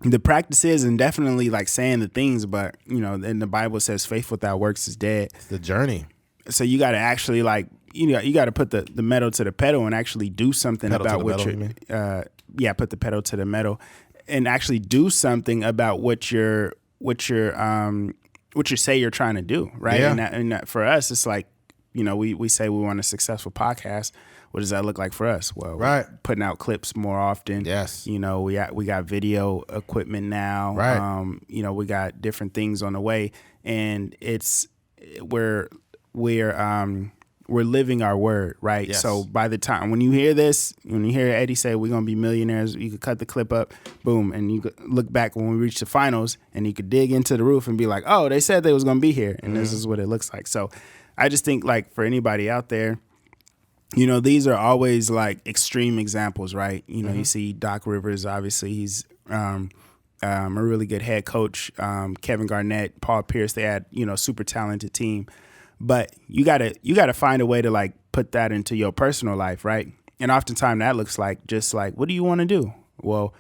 the practice is, and definitely like saying the things, but and the Bible says faith without works is dead. It's the journey. So you got to actually like, you got to put the metal to the pedal and actually do something about what you're, put the pedal to the metal and actually do something about what you say you're trying to do. Right. Yeah. And that for us, it's like, we say we want a successful podcast. What does that look like for us? Well, right. We're putting out clips more often. Yes. We got video equipment now. Right. We got different things on the way, and we're living our word, right? Yes. So by the time when you hear this, when you hear Eddie say we're gonna be millionaires, you could cut the clip up, boom, and you could look back when we reach the finals, and you could dig into the roof and be like, oh, they said they was gonna be here, and this is what it looks like. So I just think like for anybody out there, these are always like extreme examples, right? You see Doc Rivers, obviously he's a really good head coach. Kevin Garnett, Paul Pierce, they had, super talented team. But you gotta find a way to like put that into your personal life, right? And oftentimes that looks like just like, what do you want to do? Well,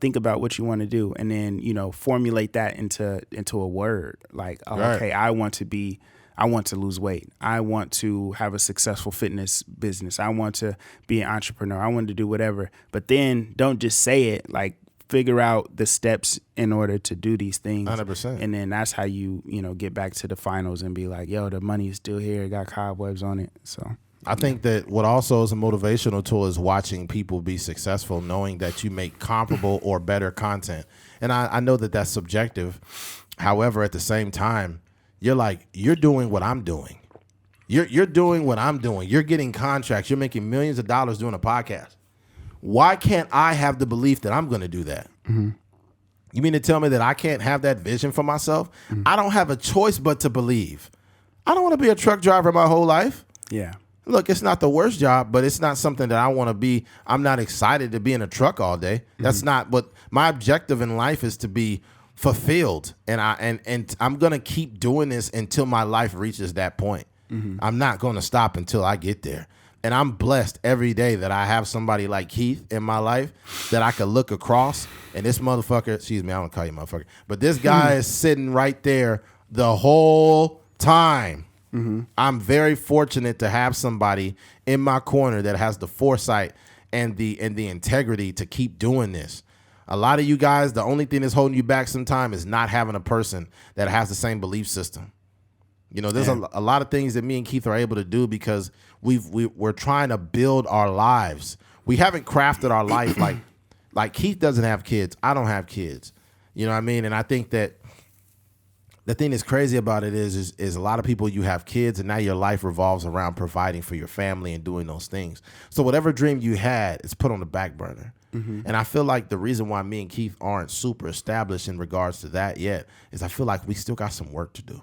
think about what you want to do, and then formulate that into a word. Like, okay, I want to lose weight. I want to have a successful fitness business. I want to be an entrepreneur. I want to do whatever. But then don't just say it. Like, figure out the steps in order to do these things. 100%. And then that's how you get back to the finals and be like, yo, the money is still here. It got cobwebs on it. So I think that what also is a motivational tool is watching people be successful, knowing that you make comparable or better content. And I know that that's subjective. However, at the same time, you're doing what I'm doing. You're doing what I'm doing. You're getting contracts. You're making millions of dollars doing a podcast. Why can't I have the belief that I'm going to do that? You mean to tell me that I can't have that vision for myself? I don't have a choice but to believe. I don't want to be a truck driver my whole life. Yeah. Look, it's not the worst job, but it's not something that I want to be. I'm not excited to be in a truck all day. That's not what my objective in life is, to be fulfilled. And I'm going to keep doing this until my life reaches that point. I'm not going to stop until I get there. And I'm blessed every day that I have somebody like Keith in my life that I could look across, and this motherfucker, excuse me, I don't call you motherfucker, but this guy is sitting right there the whole time. I'm very fortunate to have somebody in my corner that has the foresight and the integrity to keep doing this. A lot of you guys, the only thing that's holding you back sometimes is not having a person that has the same belief system. There's a lot of things that me and Keith are able to do because we're trying to build our lives. We haven't crafted our life like Keith doesn't have kids. I don't have kids. You know what I mean? And I think that the thing that's crazy about it is a lot of people, you have kids and now your life revolves around providing for your family and doing those things. So whatever dream you had is put on the back burner. And I feel like the reason why me and Keith aren't super established in regards to that yet is I feel like we still got some work to do.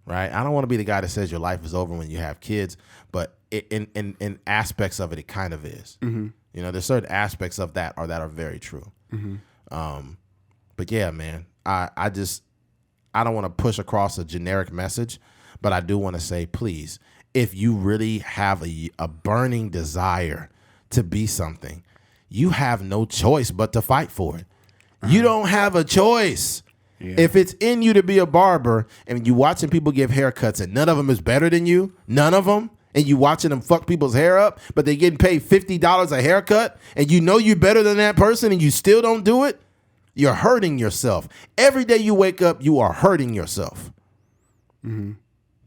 Right? I don't want to be the guy that says your life is over when you have kids, but in aspects of it, it kind of is. You You know, there's certain aspects of that are very true. But yeah, man, I don't want to push across a generic message, but I do want to say, please, if you really have a burning desire to be something, you have no choice but to fight for it. You don't have a choice. Yeah. If it's in you to be a barber and you watching people give haircuts and none of them is better than you, none of them, and you watching them fuck people's hair up, but they getting paid $50 a haircut, and you know you're better than that person and you still don't do it, you're hurting yourself. Every day you wake up, you are hurting yourself. You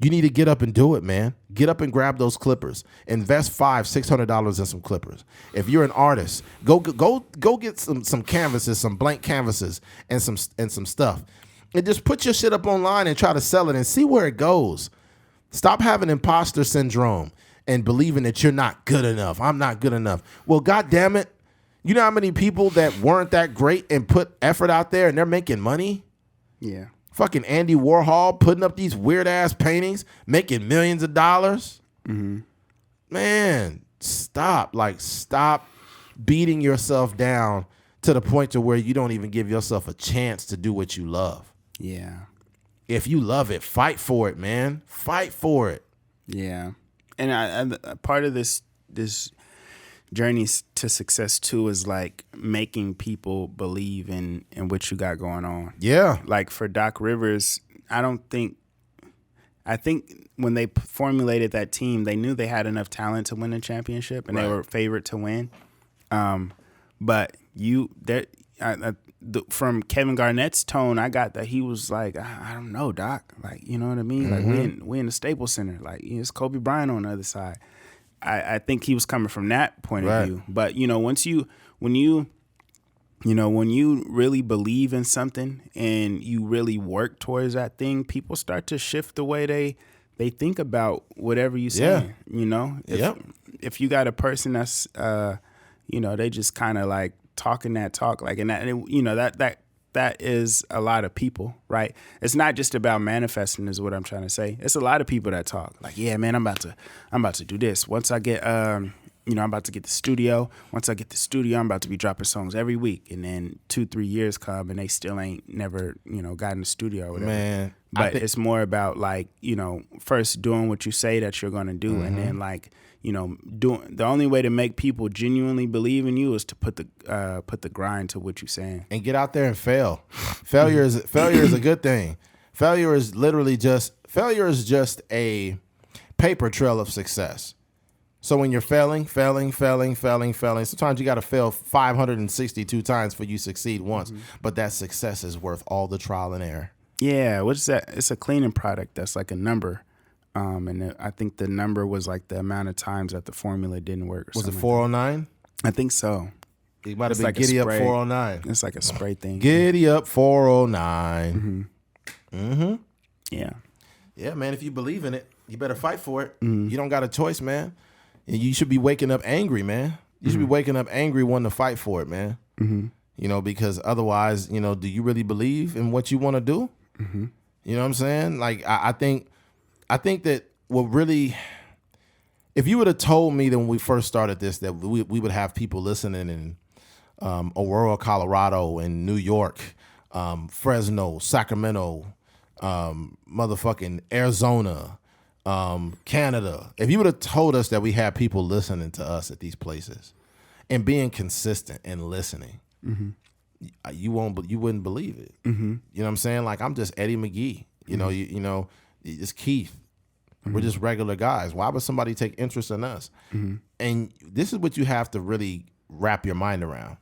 need to get up and do it, man. Get up and grab those clippers. Invest $500-$600 in some clippers. If you're an artist, go get some canvases, some blank canvases, and some stuff, and just put your shit up online and try to sell it and see where it goes. Stop having imposter syndrome and believing that you're not good enough. I'm not good enough. Well, God damn it, you know how many people that weren't that great and put effort out there and they're making money? Yeah. Fucking Andy Warhol putting up these weird ass paintings, making millions of dollars. Man, stop beating yourself down to the point to where you don't even give yourself a chance to do what you love. Yeah. If you love it, fight for it, man. Fight for it. Yeah. And I part of this journey to success too is like making people believe in what you got going on. Yeah. Like for Doc Rivers, I think when they formulated that team, they knew they had enough talent to win a championship and they were favored to win. But from Kevin Garnett's tone, I got that he was like, I don't know, Doc. Like, you know what I mean? Like we in the Staples Center. Like, it's Kobe Bryant on the other side. I think he was coming from that point of view. But, you know, when you really believe in something and you really work towards that thing, people start to shift the way they think about whatever you say. You know, if you got a person that's, they just kind of like talking that talk, like, and that, you know, that is a lot of people, right? It's not just about manifesting is what I'm trying to say. It's a lot of people that talk like, yeah, man, I'm about to do this. Once I get, I'm about to get the studio. Once I get the studio, I'm about to be dropping songs every week. And then 2-3 years come and they still ain't never, got in the studio or whatever. Man, but it's more about like, first doing what you say that you're going to do. And then like, doing the only way to make people genuinely believe in you is to put the grind to what you're saying and get out there and fail. Failure is a good thing. Failure is just a paper trail of success. So when you're failing, sometimes you got to fail 562 times for you succeed once. But that success is worth all the trial and error. Yeah, what's that? It's a cleaning product that's like a number. And I think the number was like the amount of times that the formula didn't work. Or was it 409? I think so. It might have been like Giddy Up 409. It's like a spray thing. Giddy Up 409. Yeah. Yeah, man, if you believe in it, you better fight for it. You don't got a choice, man. And you should be waking up angry, man. You should be waking up angry wanting to fight for it, man. Because otherwise, do you really believe in what you want to do? You know what I'm saying? Like, I think that what really, if you would have told me that when we first started this, that we would have people listening in Aurora, Colorado, and New York, Fresno, Sacramento, motherfucking Arizona, Canada. If you would have told us that we had people listening to us at these places and being consistent and listening, you wouldn't believe it. You know what I'm saying? Like, I'm just Eddie McGee. It's Keith. We're just regular guys. Why would somebody take interest in us? And this is what you have to really wrap your mind around.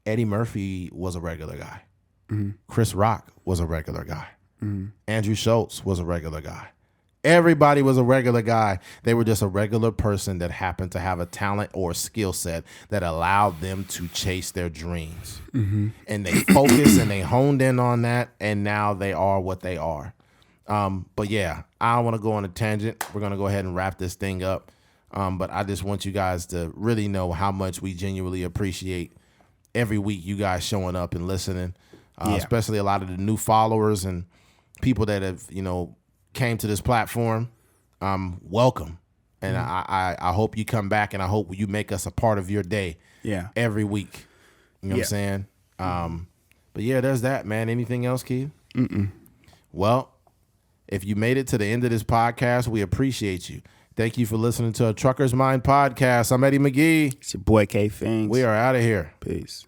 Eddie Murphy was a regular guy. Chris Rock was a regular guy. Andrew Schultz was a regular guy. Everybody was a regular guy. They were just a regular person that happened to have a talent or a skill set that allowed them to chase their dreams. And they focused and they honed in on that, and now they are what they are. But yeah, I don't want to go on a tangent. We're going to go ahead and wrap this thing up. But I just want you guys to really know how much we genuinely appreciate every week you guys showing up and listening, especially a lot of the new followers and people that have, came to this platform. Welcome. And I hope you come back, and I hope you make us a part of your day. Yeah. Every week. You know what I'm saying? But yeah, there's that, man. Anything else, Keith? Well, if you made it to the end of this podcast, we appreciate you. Thank you for listening to a Trucker's Mind podcast. I'm Eddie McGee. It's your boy K Fings. We are out of here. Peace.